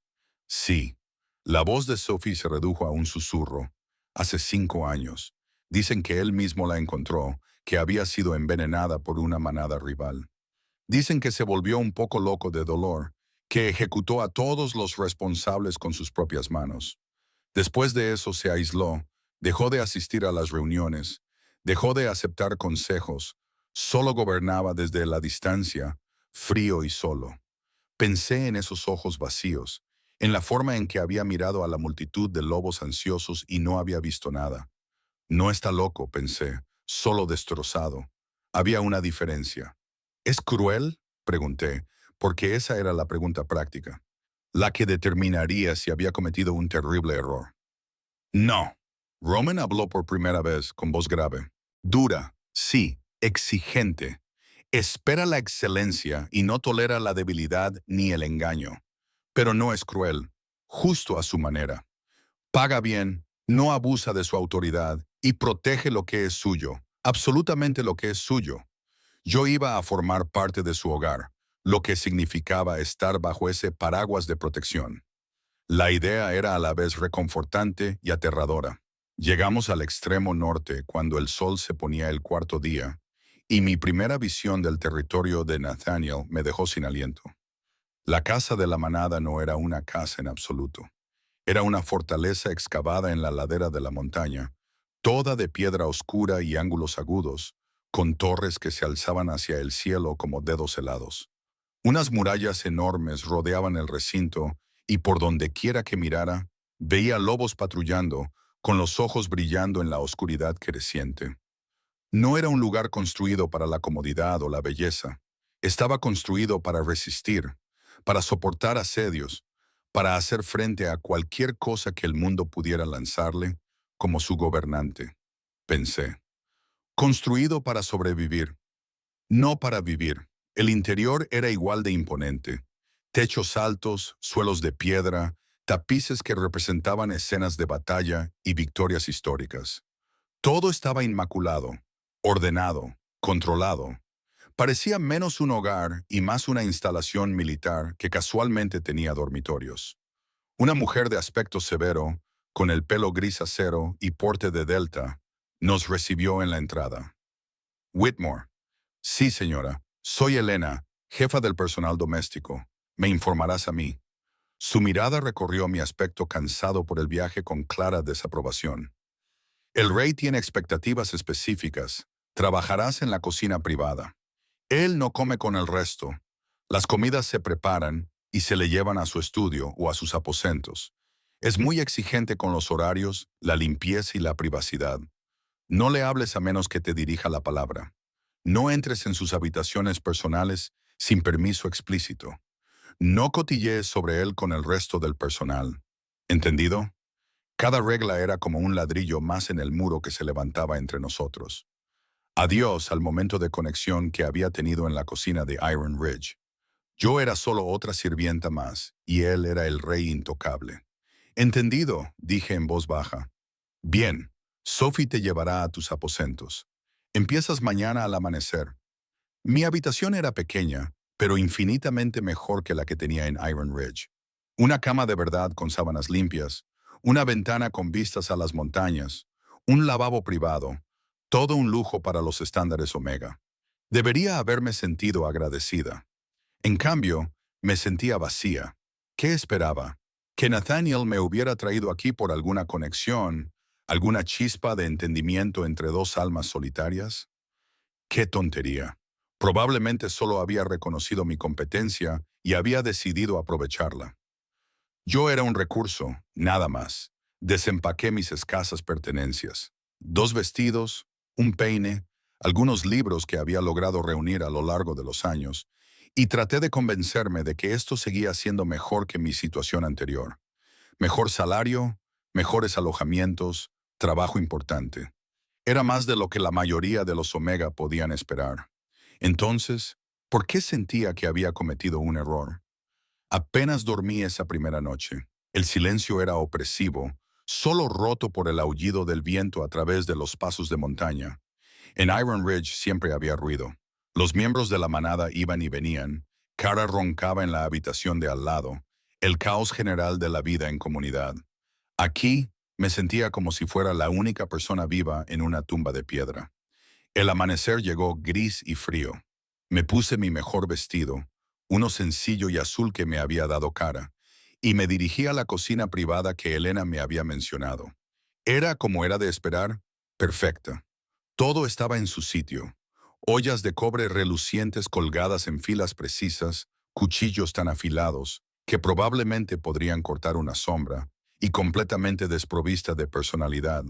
Sí, la voz de Sophie se redujo a un susurro. Hace 5 años. Dicen que él mismo la encontró, que había sido envenenada por una manada rival. Dicen que se volvió un poco loco de dolor, que ejecutó a todos los responsables con sus propias manos. Después de eso se aisló, dejó de asistir a las reuniones, dejó de aceptar consejos, solo gobernaba desde la distancia, frío y solo. Pensé en esos ojos vacíos, en la forma en que había mirado a la multitud de lobos ansiosos y no había visto nada. No está loco, pensé, solo destrozado. Había una diferencia. ¿Es cruel? Pregunté, porque esa era la pregunta práctica, la que determinaría si había cometido un terrible error. No. Roman habló por primera vez con voz grave. Dura, sí, exigente. Espera la excelencia y no tolera la debilidad ni el engaño. Pero no es cruel, justo a su manera. Paga bien, no abusa de su autoridad y protege lo que es suyo, absolutamente lo que es suyo. Yo iba a formar parte de su hogar, lo que significaba estar bajo ese paraguas de protección. La idea era a la vez reconfortante y aterradora. Llegamos al extremo norte cuando el sol se ponía el cuarto día, y mi primera visión del territorio de Nathaniel me dejó sin aliento. La casa de la manada no era una casa en absoluto. Era una fortaleza excavada en la ladera de la montaña, toda de piedra oscura y ángulos agudos, con torres que se alzaban hacia el cielo como dedos helados. Unas murallas enormes rodeaban el recinto y por donde quiera que mirara, veía lobos patrullando, con los ojos brillando en la oscuridad creciente. No era un lugar construido para la comodidad o la belleza. Estaba construido para resistir, para soportar asedios, para hacer frente a cualquier cosa que el mundo pudiera lanzarle como su gobernante. Pensé. Construido para sobrevivir, no para vivir. El interior era igual de imponente. Techos altos, suelos de piedra, tapices que representaban escenas de batalla y victorias históricas. Todo estaba inmaculado, ordenado, controlado. Parecía menos un hogar y más una instalación militar que casualmente tenía dormitorios. Una mujer de aspecto severo, con el pelo gris acero y porte de delta, nos recibió en la entrada. Whitmore. Sí, señora. Soy Elena, jefa del personal doméstico. Me informarás a mí. Su mirada recorrió mi aspecto cansado por el viaje con clara desaprobación. El rey tiene expectativas específicas. Trabajarás en la cocina privada. Él no come con el resto. Las comidas se preparan y se le llevan a su estudio o a sus aposentos. Es muy exigente con los horarios, la limpieza y la privacidad. No le hables a menos que te dirija la palabra. No entres en sus habitaciones personales sin permiso explícito. No cotillees sobre él con el resto del personal. ¿Entendido? Cada regla era como un ladrillo más en el muro que se levantaba entre nosotros. Adiós al momento de conexión que había tenido en la cocina de Iron Ridge. Yo era solo otra sirvienta más, y él era el rey intocable. Entendido, dije en voz baja. Bien, Sophie te llevará a tus aposentos. Empiezas mañana al amanecer. Mi habitación era pequeña, pero infinitamente mejor que la que tenía en Iron Ridge. Una cama de verdad con sábanas limpias, una ventana con vistas a las montañas, un lavabo privado, todo un lujo para los estándares Omega. Debería haberme sentido agradecida. En cambio, me sentía vacía. ¿Qué esperaba? ¿Que Nathaniel me hubiera traído aquí por alguna conexión, alguna chispa de entendimiento entre dos almas solitarias? ¡Qué tontería! Probablemente solo había reconocido mi competencia y había decidido aprovecharla. Yo era un recurso, nada más. Desempaqué mis escasas pertenencias. 2 vestidos, un peine, algunos libros que había logrado reunir a lo largo de los años, y traté de convencerme de que esto seguía siendo mejor que mi situación anterior. Mejor salario, mejores alojamientos, trabajo importante. Era más de lo que la mayoría de los Omega podían esperar. Entonces, ¿por qué sentía que había cometido un error? Apenas dormí esa primera noche. El silencio era opresivo, solo roto por el aullido del viento a través de los pasos de montaña. En Iron Ridge siempre había ruido. Los miembros de la manada iban y venían. Cara roncaba en la habitación de al lado. El caos general de la vida en comunidad. Aquí me sentía como si fuera la única persona viva en una tumba de piedra. El amanecer llegó gris y frío. Me puse mi mejor vestido, uno sencillo y azul que me había dado Cara, y me dirigí a la cocina privada que Elena me había mencionado. Era, como era de esperar, perfecta. Todo estaba en su sitio. Ollas de cobre relucientes colgadas en filas precisas, cuchillos tan afilados que probablemente podrían cortar una sombra, y completamente desprovista de personalidad,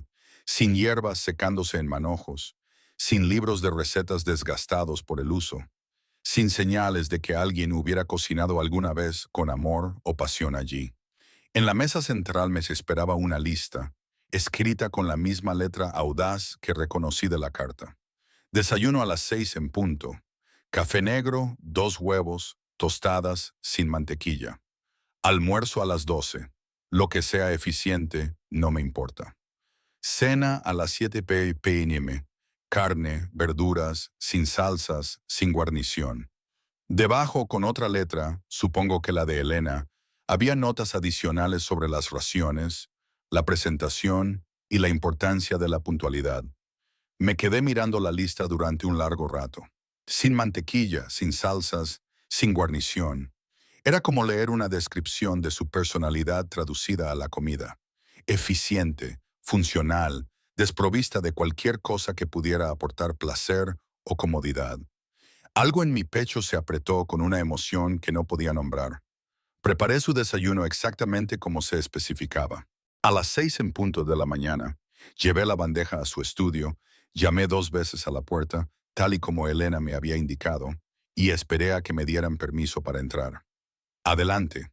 sin hierbas secándose en manojos, sin libros de recetas desgastados por el uso, sin señales de que alguien hubiera cocinado alguna vez con amor o pasión allí. En la mesa central me esperaba una lista, escrita con la misma letra audaz que reconocí de la carta. Desayuno a las 6 en punto. Café negro, 2 huevos, tostadas, sin mantequilla. Almuerzo a las 12. Lo que sea eficiente, no me importa. Cena a las 7 p.m. Carne, verduras, sin salsas, sin guarnición. Debajo, con otra letra, supongo que la de Elena, Había notas adicionales sobre las raciones, la presentación y la importancia de la puntualidad. Me quedé mirando la lista durante un largo rato. Sin mantequilla, sin salsas, sin guarnición. Era como leer una descripción de su personalidad traducida a la comida. Eficiente, funcional, desprovista de cualquier cosa que pudiera aportar placer o comodidad. Algo en mi pecho se apretó con una emoción que no podía nombrar. Preparé su desayuno exactamente como se especificaba. A las 6 en punto de la mañana, llevé la bandeja a su estudio, llamé 2 veces a la puerta, tal y como Elena me había indicado, y esperé a que me dieran permiso para entrar. Adelante.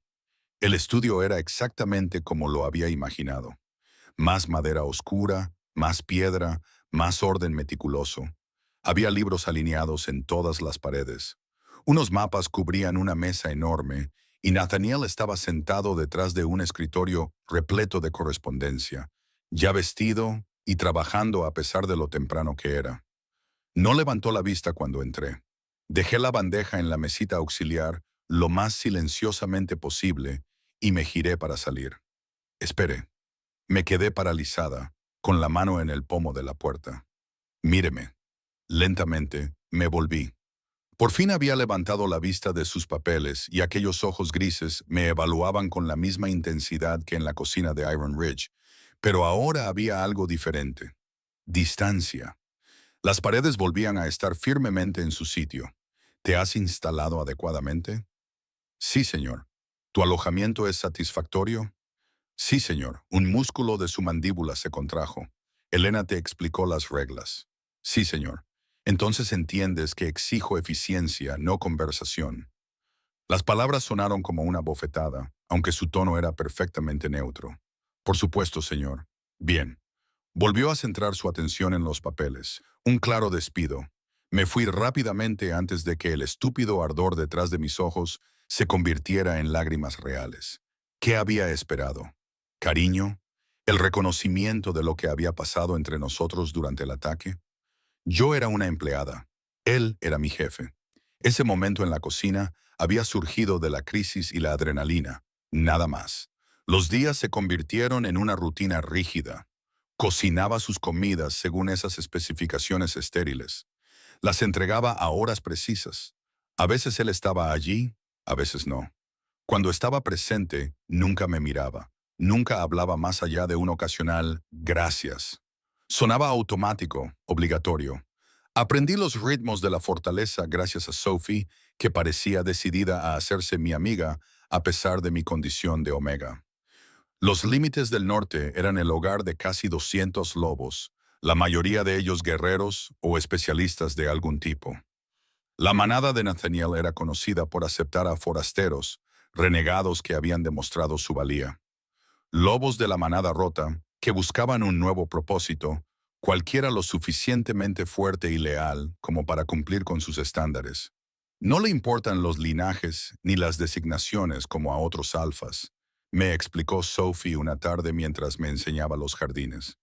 El estudio era exactamente como lo había imaginado. Más madera oscura, más piedra, más orden meticuloso. Había libros alineados en todas las paredes. Unos mapas cubrían una mesa enorme y Nathaniel estaba sentado detrás de un escritorio repleto de correspondencia, ya vestido y trabajando a pesar de lo temprano que era. No levantó la vista cuando entré. Dejé la bandeja en la mesita auxiliar lo más silenciosamente posible y me giré para salir. Espere. Me quedé paralizada, con la mano en el pomo de la puerta. Míreme. Lentamente, me volví. Por fin había levantado la vista de sus papeles y aquellos ojos grises me evaluaban con la misma intensidad que en la cocina de Iron Ridge, pero ahora había algo diferente. Distancia. Las paredes volvían a estar firmemente en su sitio. ¿Te has instalado adecuadamente? Sí, señor. ¿Tu alojamiento es satisfactorio? Sí, señor. Un músculo de su mandíbula se contrajo. Elena te explicó las reglas. Sí, señor. Entonces entiendes que exijo eficiencia, no conversación. Las palabras sonaron como una bofetada, aunque su tono era perfectamente neutro. Por supuesto, señor. Bien. Volvió a centrar su atención en los papeles. Un claro despido. Me fui rápidamente antes de que el estúpido ardor detrás de mis ojos se convirtiera en lágrimas reales. ¿Qué había esperado? ¿Cariño? ¿El reconocimiento de lo que había pasado entre nosotros durante el ataque? Yo era una empleada. Él era mi jefe. Ese momento en la cocina había surgido de la crisis y la adrenalina. Nada más. Los días se convirtieron en una rutina rígida. Cocinaba sus comidas según esas especificaciones estériles. Las entregaba a horas precisas. A veces él estaba allí, a veces no. Cuando estaba presente, nunca me miraba. Nunca hablaba más allá de un ocasional «gracias». Sonaba automático, obligatorio. Aprendí los ritmos de la fortaleza gracias a Sophie, que parecía decidida a hacerse mi amiga a pesar de mi condición de Omega. Los límites del norte eran el hogar de casi 200 lobos, la mayoría de ellos guerreros o especialistas de algún tipo. La manada de Nathaniel era conocida por aceptar a forasteros, renegados que habían demostrado su valía. Lobos de la manada rota, que buscaban un nuevo propósito, cualquiera lo suficientemente fuerte y leal como para cumplir con sus estándares. No le importan los linajes ni las designaciones como a otros alfas, me explicó Sophie una tarde mientras me enseñaba los jardines.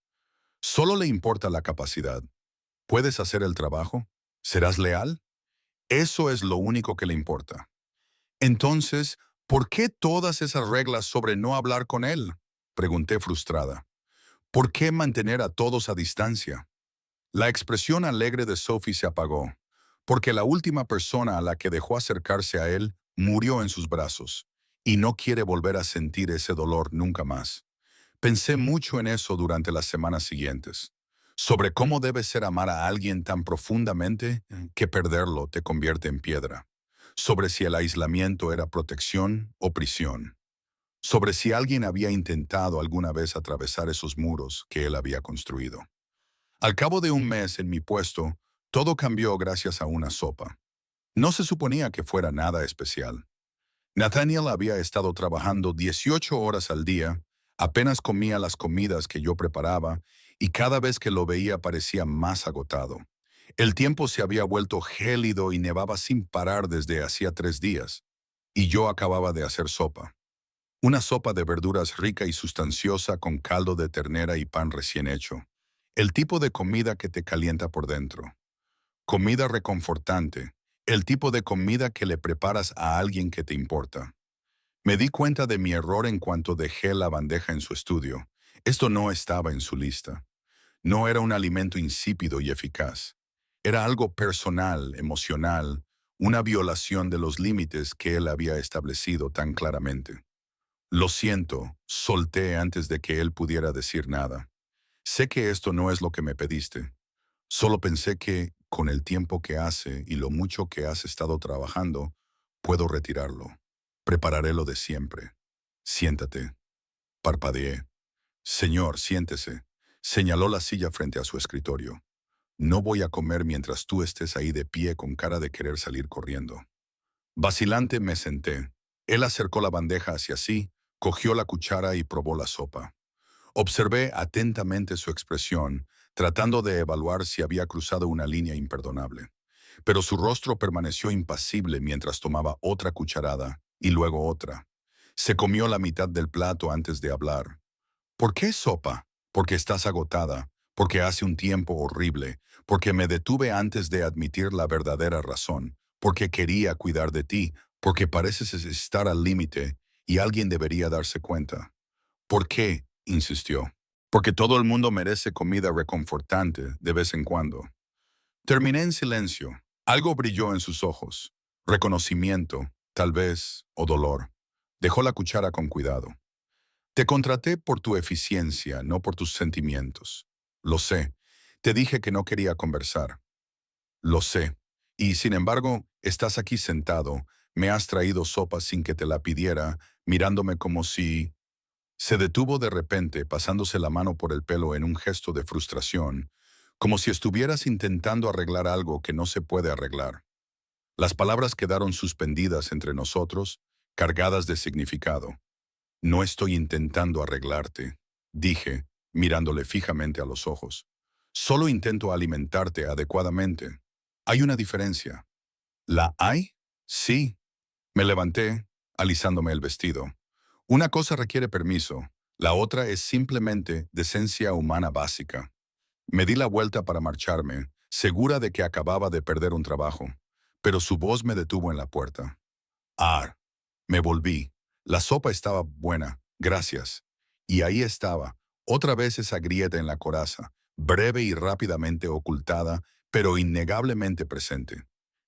Solo le importa la capacidad. ¿Puedes hacer el trabajo? ¿Serás leal? Eso es lo único que le importa. Entonces, ¿por qué todas esas reglas sobre no hablar con él? Pregunté frustrada. ¿Por qué mantener a todos a distancia? La expresión alegre de Sophie se apagó, porque la última persona a la que dejó acercarse a él murió en sus brazos, y no quiere volver a sentir ese dolor nunca más. Pensé mucho en eso durante las semanas siguientes, sobre cómo debe ser amar a alguien tan profundamente que perderlo te convierte en piedra, sobre si el aislamiento era protección o prisión, sobre si alguien había intentado alguna vez atravesar esos muros que él había construido. Al cabo de un mes en mi puesto, todo cambió gracias a una sopa. No se suponía que fuera nada especial. Nathaniel había estado trabajando 18 horas al día, apenas comía las comidas que yo preparaba y cada vez que lo veía parecía más agotado. El tiempo se había vuelto gélido y nevaba sin parar desde hacía 3 días, y yo acababa de hacer sopa. Una sopa de verduras rica y sustanciosa con caldo de ternera y pan recién hecho. El tipo de comida que te calienta por dentro. Comida reconfortante. El tipo de comida que le preparas a alguien que te importa. Me di cuenta de mi error en cuanto dejé la bandeja en su estudio. Esto no estaba en su lista. No era un alimento insípido y eficaz. Era algo personal, emocional, una violación de los límites que él había establecido tan claramente. Lo siento, solté antes de que él pudiera decir nada. Sé que esto no es lo que me pediste. Solo pensé que, con el tiempo que hace y lo mucho que has estado trabajando, puedo retirarlo. Prepararé lo de siempre. Siéntate. Parpadeé. Señor, siéntese. Señaló la silla frente a su escritorio. No voy a comer mientras tú estés ahí de pie con cara de querer salir corriendo. Vacilante me senté. Él acercó la bandeja hacia sí, cogió la cuchara y probó la sopa. Observé atentamente su expresión, tratando de evaluar si había cruzado una línea imperdonable. Pero su rostro permaneció impasible mientras tomaba otra cucharada y luego otra. Se comió la mitad del plato antes de hablar. ¿Por qué sopa? Porque estás agotada, porque hace un tiempo horrible, porque me detuve antes de admitir la verdadera razón, porque quería cuidar de ti, porque pareces estar al límite y alguien debería darse cuenta. ¿Por qué? Insistió. Porque todo el mundo merece comida reconfortante de vez en cuando. Terminé en silencio. Algo brilló en sus ojos. Reconocimiento, tal vez, o dolor. Dejó la cuchara con cuidado. Te contraté por tu eficiencia, no por tus sentimientos. Lo sé. Te dije que no quería conversar. Lo sé. Y sin embargo, estás aquí sentado, me has traído sopa sin que te la pidiera, mirándome como si... Se detuvo de repente, pasándose la mano por el pelo en un gesto de frustración, como si estuvieras intentando arreglar algo que no se puede arreglar. Las palabras quedaron suspendidas entre nosotros, cargadas de significado. No estoy intentando arreglarte, dije, mirándole fijamente a los ojos. Solo intento alimentarte adecuadamente. Hay una diferencia. ¿La hay? Sí. Me levanté, alisándome el vestido. Una cosa requiere permiso, la otra es simplemente decencia humana básica. Me di la vuelta para marcharme, segura de que acababa de perder un trabajo, pero su voz me detuvo en la puerta. Ah, me volví. La sopa estaba buena, gracias. Y ahí estaba, otra vez esa grieta en la coraza, breve y rápidamente ocultada, pero innegablemente presente.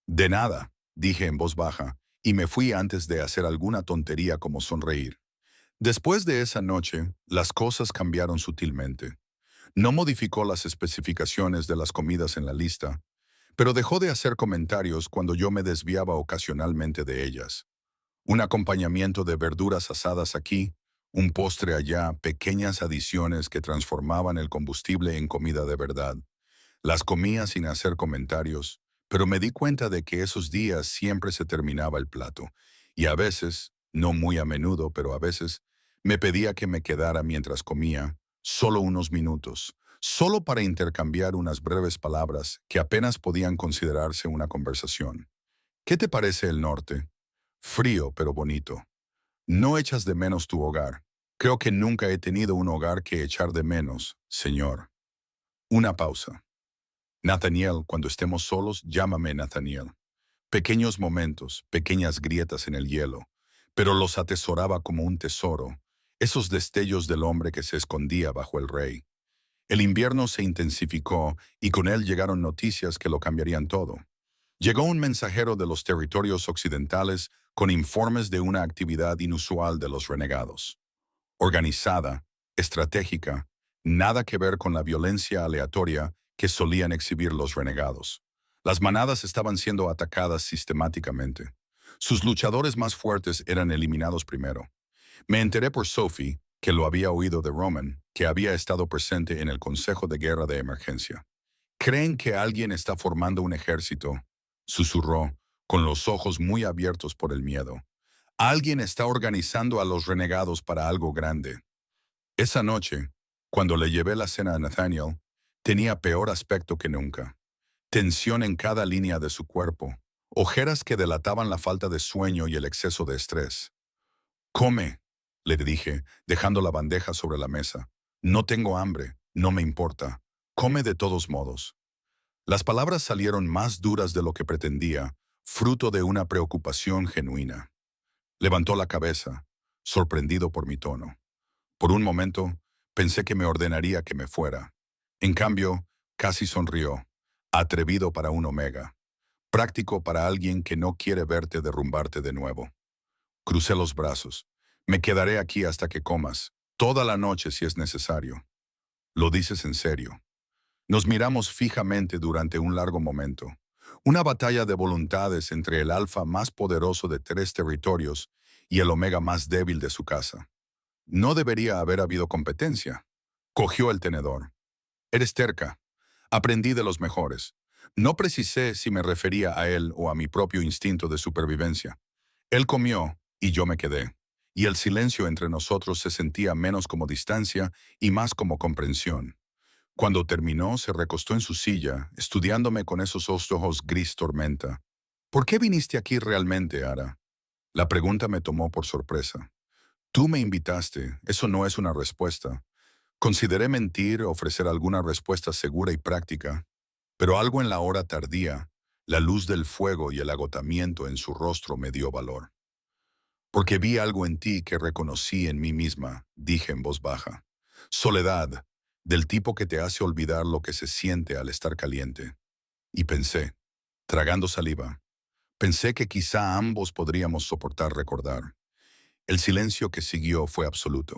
De nada, dije en voz baja, y me fui antes de hacer alguna tontería como sonreír. Después de esa noche, las cosas cambiaron sutilmente. No modificó las especificaciones de las comidas en la lista, pero dejó de hacer comentarios cuando yo me desviaba ocasionalmente de ellas. Un acompañamiento de verduras asadas aquí, un postre allá, pequeñas adiciones que transformaban el combustible en comida de verdad. Las comía sin hacer comentarios, pero me di cuenta de que esos días siempre se terminaba el plato, y a veces, no muy a menudo, pero a veces, me pedía que me quedara mientras comía, solo unos minutos, solo para intercambiar unas breves palabras que apenas podían considerarse una conversación. ¿Qué te parece el norte? Frío, pero bonito. No echas de menos tu hogar. Creo que nunca he tenido un hogar que echar de menos, señor. Una pausa. Nathaniel, cuando estemos solos, llámame Nathaniel. Pequeños momentos, pequeñas grietas en el hielo, pero los atesoraba como un tesoro, esos destellos del hombre que se escondía bajo el rey. El invierno se intensificó y con él llegaron noticias que lo cambiarían todo. Llegó un mensajero de los territorios occidentales con informes de una actividad inusual de los renegados. Organizada, estratégica, nada que ver con la violencia aleatoria que solían exhibir los renegados. Las manadas estaban siendo atacadas sistemáticamente. Sus luchadores más fuertes eran eliminados primero. Me enteré por Sophie, que lo había oído de Roman, que había estado presente en el Consejo de Guerra de Emergencia. ¿Creen que alguien está formando un ejército? Susurró, con los ojos muy abiertos por el miedo. Alguien está organizando a los renegados para algo grande. Esa noche, cuando le llevé la cena a Nathaniel, tenía peor aspecto que nunca. Tensión en cada línea de su cuerpo, ojeras que delataban la falta de sueño y el exceso de estrés. Come, le dije, dejando la bandeja sobre la mesa. No tengo hambre, no me importa. Come de todos modos. Las palabras salieron más duras de lo que pretendía, fruto de una preocupación genuina. Levantó la cabeza, sorprendido por mi tono. Por un momento, pensé que me ordenaría que me fuera. En cambio, casi sonrió, atrevido para un omega, práctico para alguien que no quiere verte derrumbarte de nuevo. Crucé los brazos. Me quedaré aquí hasta que comas, toda la noche si es necesario. ¿Lo dices en serio? Nos miramos fijamente durante un largo momento. Una batalla de voluntades entre el alfa más poderoso de 3 territorios y el omega más débil de su casa. No debería haber habido competencia. Cogió el tenedor. Eres terca. Aprendí de los mejores. No precisé si me refería a él o a mi propio instinto de supervivencia. Él comió y yo me quedé. Y el silencio entre nosotros se sentía menos como distancia y más como comprensión. Cuando terminó, se recostó en su silla, estudiándome con esos ojos gris tormenta. ¿Por qué viniste aquí realmente, Ara? La pregunta me tomó por sorpresa. Tú me invitaste, eso no es una respuesta. Consideré mentir, ofrecer alguna respuesta segura y práctica, pero algo en la hora tardía, la luz del fuego y el agotamiento en su rostro me dio valor. Porque vi algo en ti que reconocí en mí misma, dije en voz baja. Soledad, del tipo que te hace olvidar lo que se siente al estar caliente. Y pensé, tragando saliva, pensé que quizá ambos podríamos soportar recordar. El silencio que siguió fue absoluto.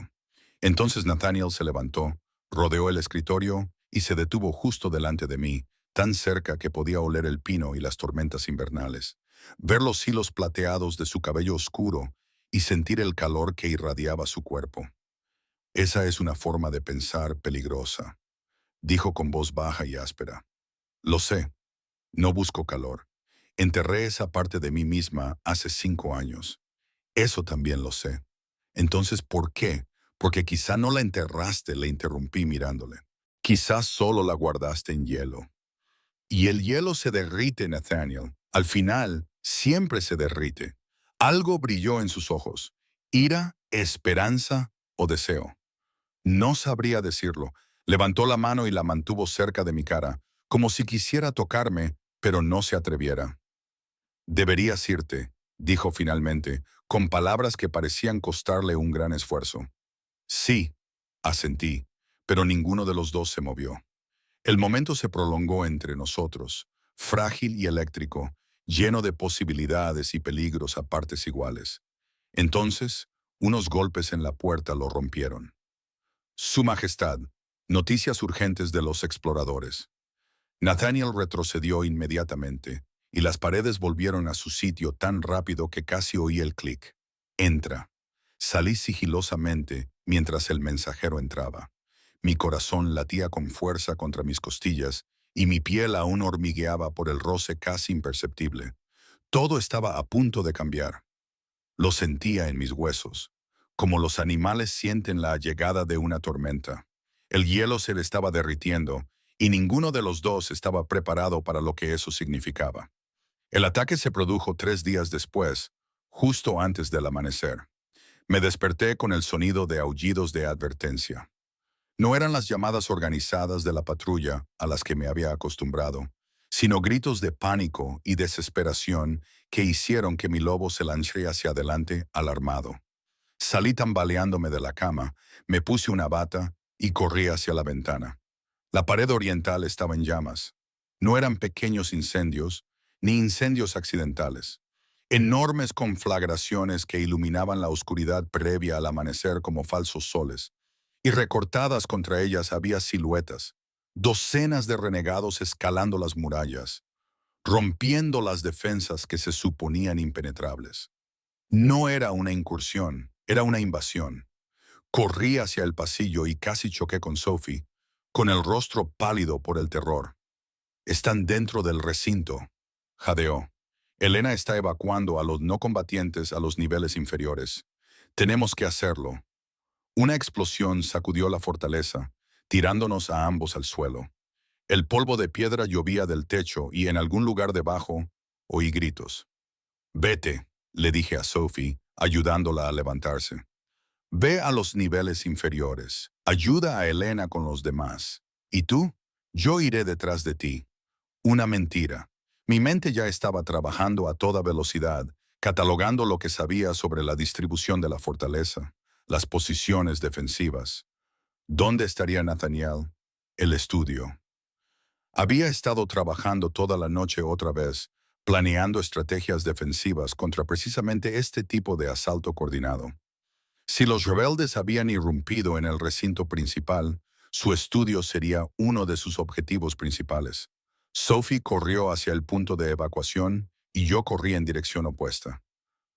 Entonces Nathaniel se levantó, rodeó el escritorio y se detuvo justo delante de mí, tan cerca que podía oler el pino y las tormentas invernales, ver los hilos plateados de su cabello oscuro y sentir el calor que irradiaba su cuerpo. Esa es una forma de pensar peligrosa, dijo con voz baja y áspera. Lo sé, no busco calor. Enterré esa parte de mí misma hace 5 años. Eso también lo sé. Entonces, ¿por qué? Porque quizá no la enterraste, le interrumpí mirándole. Quizás solo la guardaste en hielo. Y el hielo se derrite, Nathaniel. Al final, siempre se derrite. Algo brilló en sus ojos. Ira, esperanza o deseo. No sabría decirlo. Levantó la mano y la mantuvo cerca de mi cara, como si quisiera tocarme, pero no se atreviera. Deberías irte, dijo finalmente, con palabras que parecían costarle un gran esfuerzo. Sí, asentí, pero ninguno de los dos se movió. El momento se prolongó entre nosotros, frágil y eléctrico, lleno de posibilidades y peligros a partes iguales. Entonces, unos golpes en la puerta lo rompieron. Su Majestad, noticias urgentes de los exploradores. Nathaniel retrocedió inmediatamente, y las paredes volvieron a su sitio tan rápido que casi oí el clic. Entra. Salí sigilosamente mientras el mensajero entraba. Mi corazón latía con fuerza contra mis costillas y mi piel aún hormigueaba por el roce casi imperceptible. Todo estaba a punto de cambiar. Lo sentía en mis huesos, como los animales sienten la llegada de una tormenta. El hielo se le estaba derritiendo y ninguno de los dos estaba preparado para lo que eso significaba. El ataque se produjo 3 días después, justo antes del amanecer. Me desperté con el sonido de aullidos de advertencia. No eran las llamadas organizadas de la patrulla a las que me había acostumbrado, sino gritos de pánico y desesperación que hicieron que mi lobo se lanzara hacia adelante alarmado. Salí tambaleándome de la cama, me puse una bata y corrí hacia la ventana. La pared oriental estaba en llamas. No eran pequeños incendios, ni incendios accidentales. Enormes conflagraciones que iluminaban la oscuridad previa al amanecer como falsos soles. Y recortadas contra ellas había siluetas, docenas de renegados escalando las murallas, rompiendo las defensas que se suponían impenetrables. No era una incursión, era una invasión. Corrí hacia el pasillo y casi choqué con Sophie, con el rostro pálido por el terror. Están dentro del recinto, jadeó. Elena está evacuando a los no combatientes a los niveles inferiores. Tenemos que hacerlo. Una explosión sacudió la fortaleza, tirándonos a ambos al suelo. El polvo de piedra llovía del techo y en algún lugar debajo oí gritos. Vete, le dije a Sophie, ayudándola a levantarse. Ve a los niveles inferiores. Ayuda a Elena con los demás. ¿Y tú? Yo iré detrás de ti. Una mentira. Mi mente ya estaba trabajando a toda velocidad, catalogando lo que sabía sobre la distribución de la fortaleza, las posiciones defensivas. ¿Dónde estaría Nathaniel? El estudio. Había estado trabajando toda la noche otra vez, planeando estrategias defensivas contra precisamente este tipo de asalto coordinado. Si los rebeldes habían irrumpido en el recinto principal, su estudio sería uno de sus objetivos principales. Sophie corrió hacia el punto de evacuación y yo corrí en dirección opuesta.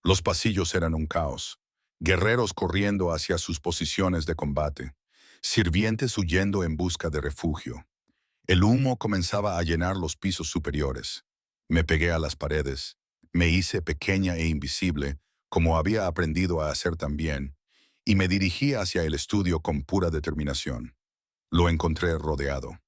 Los pasillos eran un caos. Guerreros corriendo hacia sus posiciones de combate. Sirvientes huyendo en busca de refugio. El humo comenzaba a llenar los pisos superiores. Me pegué a las paredes. Me hice pequeña e invisible, como había aprendido a hacer también, y me dirigí hacia el estudio con pura determinación. Lo encontré rodeado.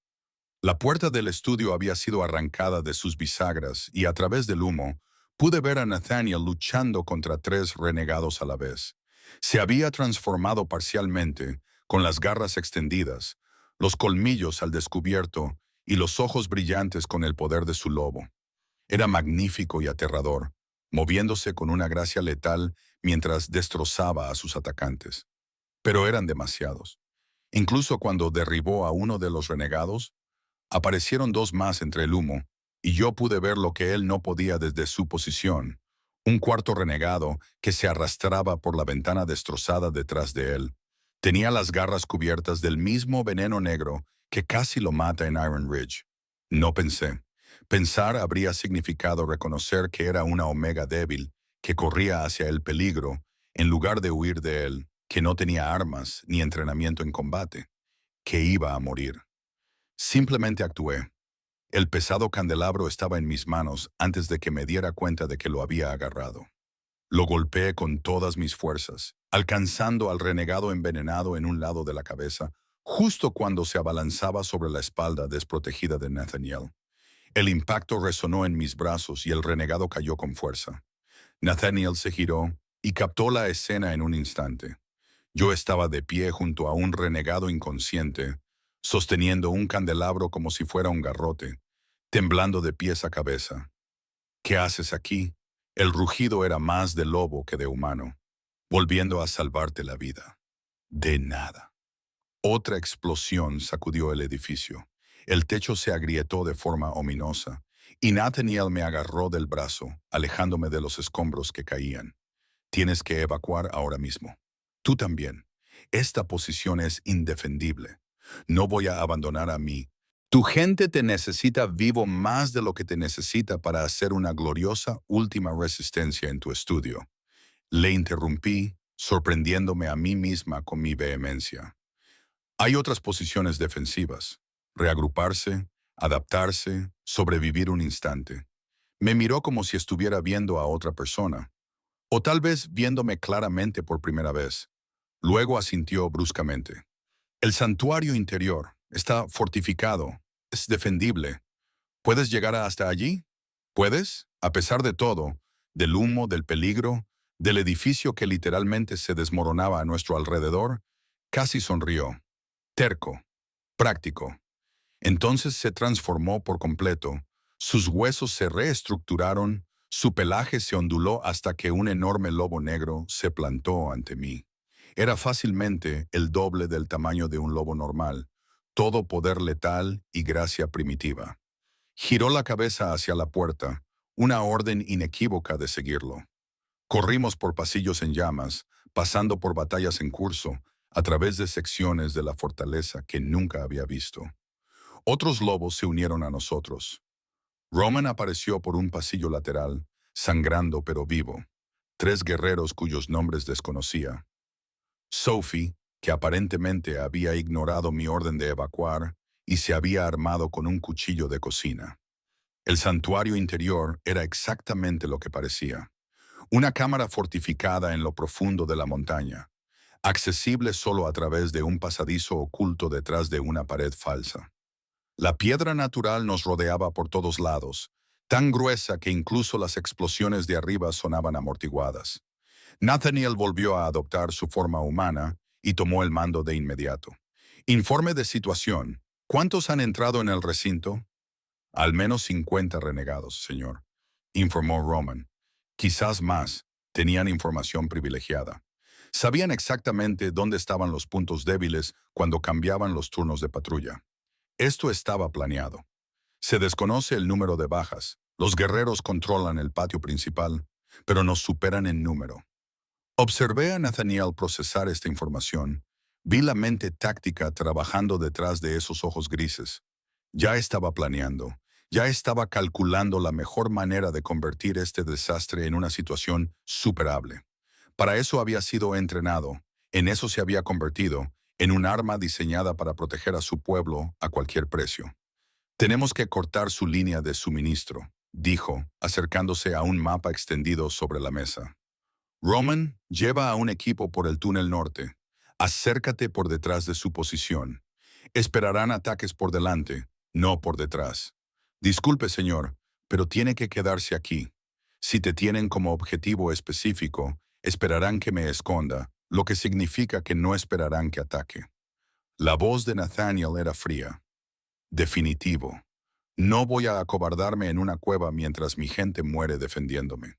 La puerta del estudio había sido arrancada de sus bisagras y a través del humo pude ver a Nathaniel luchando contra 3 renegados a la vez. Se había transformado parcialmente, con las garras extendidas, los colmillos al descubierto y los ojos brillantes con el poder de su lobo. Era magnífico y aterrador, moviéndose con una gracia letal mientras destrozaba a sus atacantes. Pero eran demasiados. Incluso cuando derribó a uno de los renegados, aparecieron 2 más entre el humo, y yo pude ver lo que él no podía desde su posición, un cuarto renegado que se arrastraba por la ventana destrozada detrás de él. Tenía las garras cubiertas del mismo veneno negro que casi lo mata en Iron Ridge. No pensé. Pensar habría significado reconocer que era una omega débil, que corría hacia el peligro, en lugar de huir de él, que no tenía armas ni entrenamiento en combate, que iba a morir. Simplemente actué. El pesado candelabro estaba en mis manos antes de que me diera cuenta de que lo había agarrado. Lo golpeé con todas mis fuerzas, alcanzando al renegado envenenado en un lado de la cabeza, justo cuando se abalanzaba sobre la espalda desprotegida de Nathaniel. El impacto resonó en mis brazos y el renegado cayó con fuerza. Nathaniel se giró y captó la escena en un instante. Yo estaba de pie junto a un renegado inconsciente, sosteniendo un candelabro como si fuera un garrote, temblando de pies a cabeza. ¿Qué haces aquí? El rugido era más de lobo que de humano, volviendo a salvarte la vida. De nada. Otra explosión sacudió el edificio. El techo se agrietó de forma ominosa, y Nathaniel me agarró del brazo, alejándome de los escombros que caían. Tienes que evacuar ahora mismo. Tú también. Esta posición es indefendible. No voy a abandonar a mí. Tu gente te necesita vivo más de lo que te necesita para hacer una gloriosa última resistencia en tu estudio. Le interrumpí, sorprendiéndome a mí misma con mi vehemencia. Hay otras posiciones defensivas. Reagruparse, adaptarse, sobrevivir un instante. Me miró como si estuviera viendo a otra persona, o tal vez viéndome claramente por primera vez. Luego asintió bruscamente. El santuario interior está fortificado, es defendible. ¿Puedes llegar hasta allí? ¿Puedes? A pesar de todo, del humo, del peligro, del edificio que literalmente se desmoronaba a nuestro alrededor, casi sonrió. Terco, práctico. Entonces se transformó por completo. Sus huesos se reestructuraron, su pelaje se onduló hasta que un enorme lobo negro se plantó ante mí. Era fácilmente el doble del tamaño de un lobo normal, todo poder letal y gracia primitiva. Giró la cabeza hacia la puerta, una orden inequívoca de seguirlo. Corrimos por pasillos en llamas, pasando por batallas en curso, a través de secciones de la fortaleza que nunca había visto. Otros lobos se unieron a nosotros. Roman apareció por un pasillo lateral, sangrando pero vivo. 3 guerreros cuyos nombres desconocía. Sophie, que aparentemente había ignorado mi orden de evacuar y se había armado con un cuchillo de cocina. El santuario interior era exactamente lo que parecía. Una cámara fortificada en lo profundo de la montaña, accesible solo a través de un pasadizo oculto detrás de una pared falsa. La piedra natural nos rodeaba por todos lados, tan gruesa que incluso las explosiones de arriba sonaban amortiguadas. Nathaniel volvió a adoptar su forma humana y tomó el mando de inmediato. Informe de situación. ¿Cuántos han entrado en el recinto? Al menos 50 renegados, señor, informó Roman. Quizás más, tenían información privilegiada. Sabían exactamente dónde estaban los puntos débiles cuando cambiaban los turnos de patrulla. Esto estaba planeado. Se desconoce el número de bajas. Los guerreros controlan el patio principal, pero nos superan en número. Observé a Nathaniel procesar esta información. Vi la mente táctica trabajando detrás de esos ojos grises. Ya estaba planeando, ya estaba calculando la mejor manera de convertir este desastre en una situación superable. Para eso había sido entrenado, en eso se había convertido, en un arma diseñada para proteger a su pueblo a cualquier precio. Tenemos que cortar su línea de suministro, dijo, acercándose a un mapa extendido sobre la mesa. Roman lleva a un equipo por el túnel norte. Acércate por detrás de su posición. Esperarán ataques por delante, no por detrás. Disculpe, señor, pero tiene que quedarse aquí. Si te tienen como objetivo específico, esperarán que me esconda, lo que significa que no esperarán que ataque. La voz de Nathaniel era fría. Definitivo. No voy a acobardarme en una cueva mientras mi gente muere defendiéndome.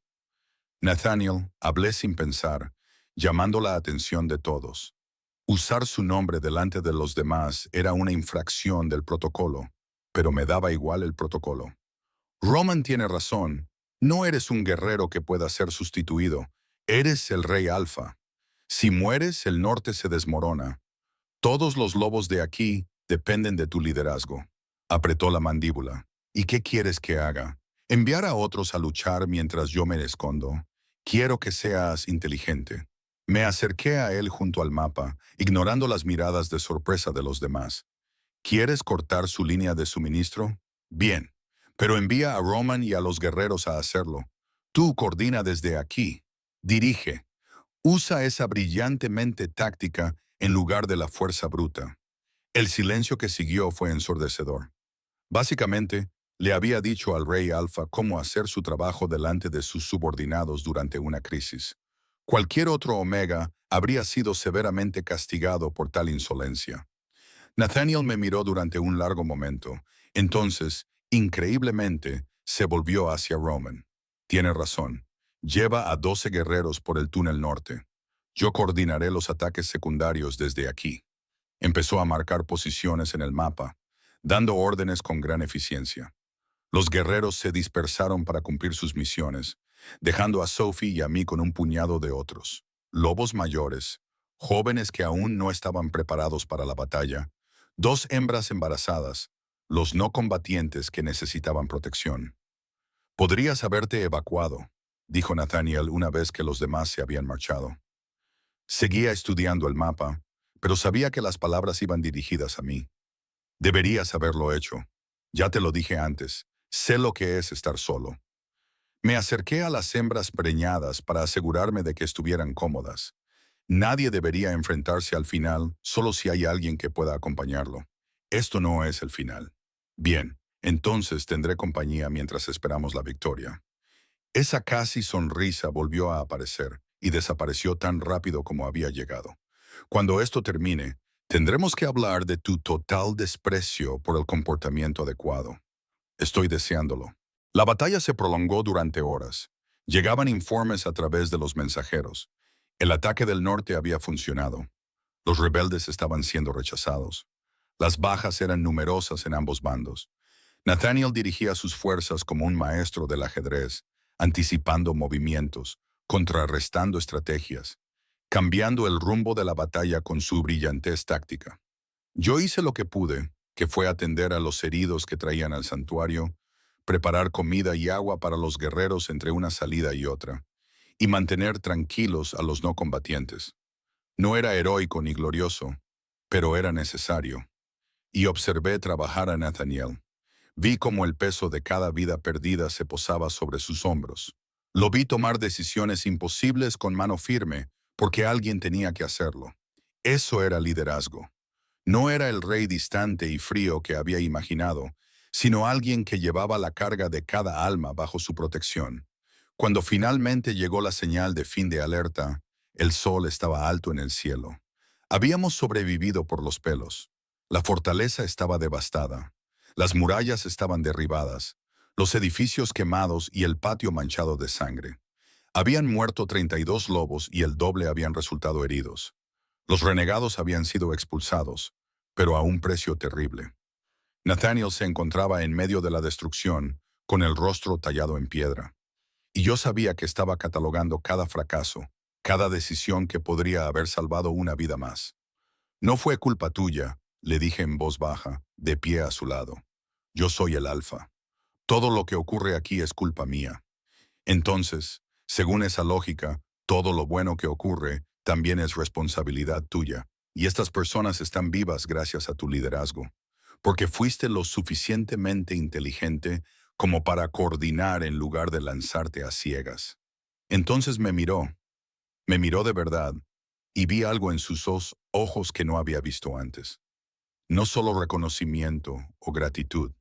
Nathaniel, hablé sin pensar, llamando la atención de todos. Usar su nombre delante de los demás era una infracción del protocolo, pero me daba igual el protocolo. Roman tiene razón. No eres un guerrero que pueda ser sustituido. Eres el rey Alfa. Si mueres, el norte se desmorona. Todos los lobos de aquí dependen de tu liderazgo. Apretó la mandíbula. ¿Y qué quieres que haga? ¿Enviar a otros a luchar mientras yo me escondo? Quiero que seas inteligente. Me acerqué a él junto al mapa, ignorando las miradas de sorpresa de los demás. ¿Quieres cortar su línea de suministro? Bien, pero envía a Roman y a los guerreros a hacerlo. Tú coordina desde aquí. Dirige. Usa esa brillante mente táctica en lugar de la fuerza bruta. El silencio que siguió fue ensordecedor. Básicamente, le había dicho al rey Alfa cómo hacer su trabajo delante de sus subordinados durante una crisis. Cualquier otro Omega habría sido severamente castigado por tal insolencia. Nathaniel me miró durante un largo momento. Entonces, increíblemente, se volvió hacia Roman. Tiene razón. Lleva a 12 guerreros por el túnel norte. Yo coordinaré los ataques secundarios desde aquí. Empezó a marcar posiciones en el mapa, dando órdenes con gran eficiencia. Los guerreros se dispersaron para cumplir sus misiones, dejando a Sophie y a mí con un puñado de otros. Lobos mayores, jóvenes que aún no estaban preparados para la batalla, 2 hembras embarazadas, los no combatientes que necesitaban protección. Podrías haberte evacuado, dijo Nathaniel una vez que los demás se habían marchado. Seguía estudiando el mapa, pero sabía que las palabras iban dirigidas a mí. Deberías haberlo hecho. Ya te lo dije antes, sé lo que es estar solo. Me acerqué a las hembras preñadas para asegurarme de que estuvieran cómodas. Nadie debería enfrentarse al final solo si hay alguien que pueda acompañarlo. Esto no es el final. Bien, entonces tendré compañía mientras esperamos la victoria. Esa casi sonrisa volvió a aparecer y desapareció tan rápido como había llegado. Cuando esto termine, tendremos que hablar de tu total desprecio por el comportamiento adecuado. Estoy deseándolo. La batalla se prolongó durante horas. Llegaban informes a través de los mensajeros. El ataque del norte había funcionado. Los rebeldes estaban siendo rechazados. Las bajas eran numerosas en ambos bandos. Nathaniel dirigía sus fuerzas como un maestro del ajedrez, anticipando movimientos, contrarrestando estrategias, cambiando el rumbo de la batalla con su brillantez táctica. Yo hice lo que pude, que fue atender a los heridos que traían al santuario, preparar comida y agua para los guerreros entre una salida y otra, y mantener tranquilos a los no combatientes. No era heroico ni glorioso, pero era necesario. Y observé trabajar a Nathaniel. Vi cómo el peso de cada vida perdida se posaba sobre sus hombros. Lo vi tomar decisiones imposibles con mano firme, porque alguien tenía que hacerlo. Eso era liderazgo. No era el rey distante y frío que había imaginado, sino alguien que llevaba la carga de cada alma bajo su protección. Cuando finalmente llegó la señal de fin de alerta, el sol estaba alto en el cielo. Habíamos sobrevivido por los pelos. La fortaleza estaba devastada. Las murallas estaban derribadas, los edificios quemados y el patio manchado de sangre. Habían muerto 32 lobos y el doble habían resultado heridos. Los renegados habían sido expulsados, pero a un precio terrible. Nathaniel se encontraba en medio de la destrucción, con el rostro tallado en piedra. Y yo sabía que estaba catalogando cada fracaso, cada decisión que podría haber salvado una vida más. No fue culpa tuya, le dije en voz baja, de pie a su lado. Yo soy el Alfa. Todo lo que ocurre aquí es culpa mía. Entonces, según esa lógica, todo lo bueno que ocurre también es responsabilidad tuya. Y estas personas están vivas gracias a tu liderazgo, porque fuiste lo suficientemente inteligente como para coordinar en lugar de lanzarte a ciegas. Entonces me miró de verdad, y vi algo en sus ojos que no había visto antes. No solo reconocimiento o gratitud,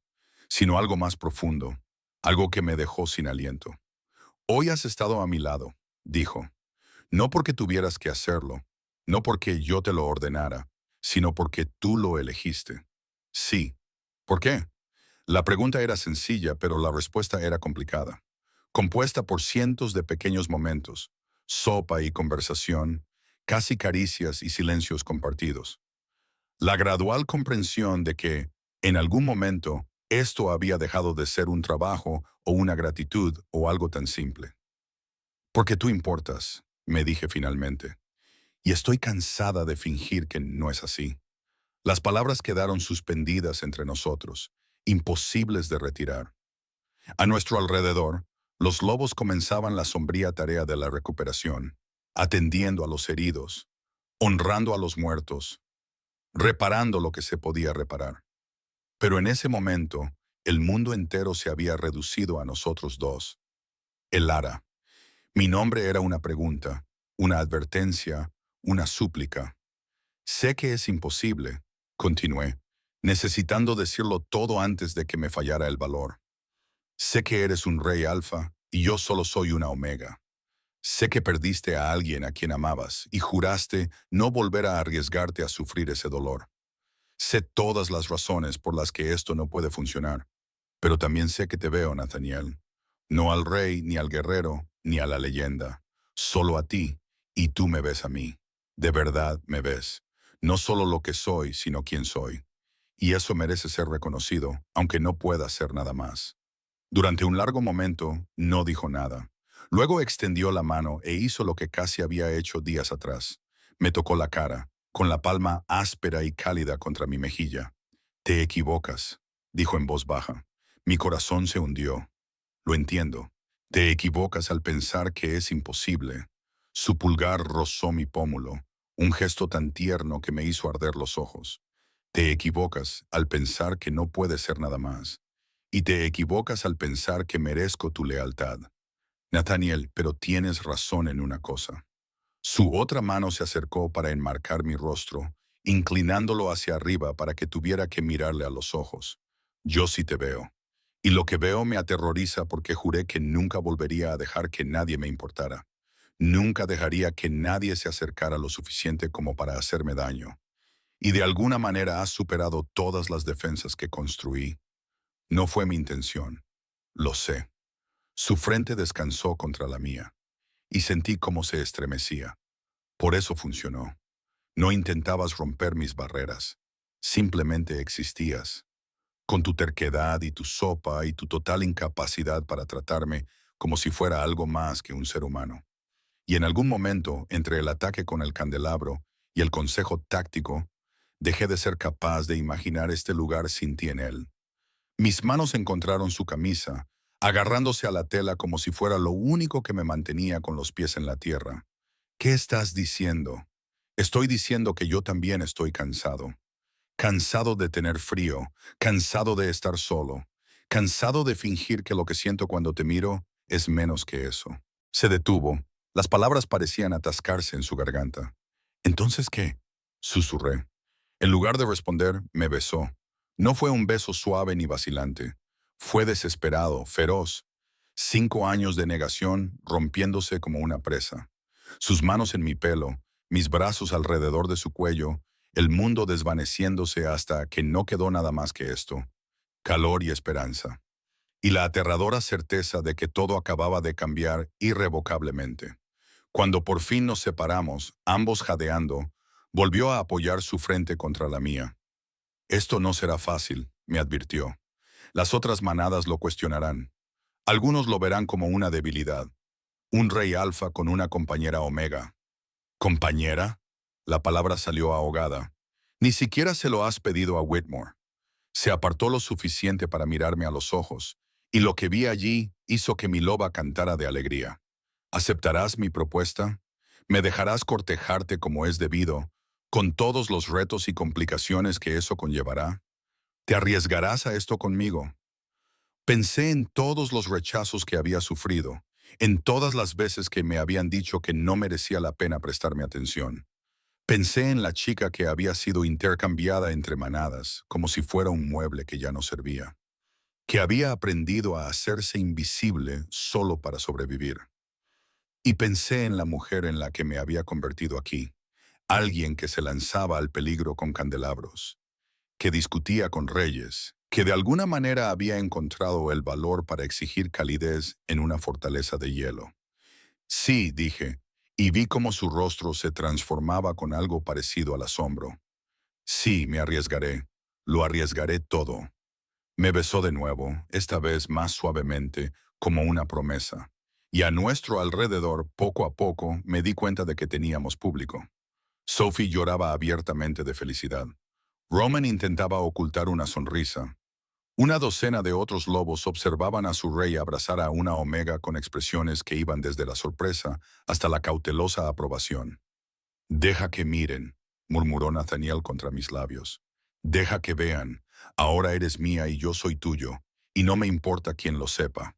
sino algo más profundo, algo que me dejó sin aliento. Hoy has estado a mi lado, dijo, no porque tuvieras que hacerlo, no porque yo te lo ordenara, sino porque tú lo elegiste. Sí. ¿Por qué? La pregunta era sencilla, pero la respuesta era complicada, compuesta por cientos de pequeños momentos, sopa y conversación, casi caricias y silencios compartidos. La gradual comprensión de que, en algún momento, esto había dejado de ser un trabajo o una gratitud o algo tan simple. Porque tú importas, me dije finalmente, y estoy cansada de fingir que no es así. Las palabras quedaron suspendidas entre nosotros, imposibles de retirar. A nuestro alrededor, los lobos comenzaban la sombría tarea de la recuperación, atendiendo a los heridos, honrando a los muertos, reparando lo que se podía reparar. Pero en ese momento, el mundo entero se había reducido a nosotros dos. El Lara. Mi nombre era una pregunta, una advertencia, una súplica. Sé que es imposible, continué, necesitando decirlo todo antes de que me fallara el valor. Sé que eres un rey alfa y yo solo soy una omega. Sé que perdiste a alguien a quien amabas y juraste no volver a arriesgarte a sufrir ese dolor. Sé todas las razones por las que esto no puede funcionar, pero también sé que te veo, Nathaniel. No al rey, ni al guerrero, ni a la leyenda. Solo a ti, y tú me ves a mí. De verdad me ves. No solo lo que soy, sino quién soy. Y eso merece ser reconocido, aunque no pueda ser nada más. Durante un largo momento, no dijo nada. Luego extendió la mano e hizo lo que casi había hecho días atrás. Me tocó la cara, con la palma áspera y cálida contra mi mejilla. Te equivocas, dijo en voz baja. Mi corazón se hundió. Lo entiendo. Te equivocas al pensar que es imposible. Su pulgar rozó mi pómulo, un gesto tan tierno que me hizo arder los ojos. Te equivocas al pensar que no puede ser nada más. Y te equivocas al pensar que merezco tu lealtad. Nathaniel, pero tienes razón en una cosa. Su otra mano se acercó para enmarcar mi rostro, inclinándolo hacia arriba para que tuviera que mirarle a los ojos. Yo sí te veo. Y lo que veo me aterroriza porque juré que nunca volvería a dejar que nadie me importara. Nunca dejaría que nadie se acercara lo suficiente como para hacerme daño. Y de alguna manera has superado todas las defensas que construí. No fue mi intención. Lo sé. Su frente descansó contra la mía, y sentí cómo se estremecía. Por eso funcionó. No intentabas romper mis barreras. Simplemente existías. Con tu terquedad y tu sopa y tu total incapacidad para tratarme como si fuera algo más que un ser humano. Y en algún momento, entre el ataque con el candelabro y el consejo táctico, dejé de ser capaz de imaginar este lugar sin ti en él. Mis manos encontraron su camisa, agarrándose a la tela como si fuera lo único que me mantenía con los pies en la tierra. ¿Qué estás diciendo? Estoy diciendo que yo también estoy cansado. Cansado de tener frío, cansado de estar solo, cansado de fingir que lo que siento cuando te miro es menos que eso. Se detuvo. Las palabras parecían atascarse en su garganta. ¿Entonces qué? Susurré. En lugar de responder, me besó. No fue un beso suave ni vacilante. Fue desesperado, feroz. 5 años de negación rompiéndose como una presa. Sus manos en mi pelo, mis brazos alrededor de su cuello, el mundo desvaneciéndose hasta que no quedó nada más que esto. Calor y esperanza. y la aterradora certeza de que todo acababa de cambiar irrevocablemente. Cuando por fin nos separamos, ambos jadeando, volvió a apoyar su frente contra la mía. Esto no será fácil, me advirtió. Las otras manadas lo cuestionarán. Algunos lo verán como una debilidad. Un rey alfa con una compañera omega. ¿Compañera? La palabra salió ahogada. Ni siquiera se lo has pedido a Whitmore. Se apartó lo suficiente para mirarme a los ojos, y lo que vi allí hizo que mi loba cantara de alegría. ¿Aceptarás mi propuesta? ¿Me dejarás cortejarte como es debido, con todos los retos y complicaciones que eso conllevará? ¿Te arriesgarás a esto conmigo? Pensé en todos los rechazos que había sufrido, en todas las veces que me habían dicho que no merecía la pena prestarme atención. Pensé en la chica que había sido intercambiada entre manadas, como si fuera un mueble que ya no servía, que había aprendido a hacerse invisible solo para sobrevivir. Y pensé en la mujer en la que me había convertido aquí, alguien que se lanzaba al peligro con candelabros, que discutía con reyes, que de alguna manera había encontrado el valor para exigir calidez en una fortaleza de hielo. Sí, dije, y vi cómo su rostro se transformaba con algo parecido al asombro. Sí, me arriesgaré. Lo arriesgaré todo. Me besó de nuevo, esta vez más suavemente, como una promesa. Y a nuestro alrededor, poco a poco, me di cuenta de que teníamos público. Sophie lloraba abiertamente de felicidad. Roman intentaba ocultar una sonrisa. Una docena de otros lobos observaban a su rey abrazar a una omega con expresiones que iban desde la sorpresa hasta la cautelosa aprobación. «Deja que miren», murmuró Nathaniel contra mis labios. «Deja que vean. Ahora eres mía y yo soy tuyo, y no me importa quién lo sepa».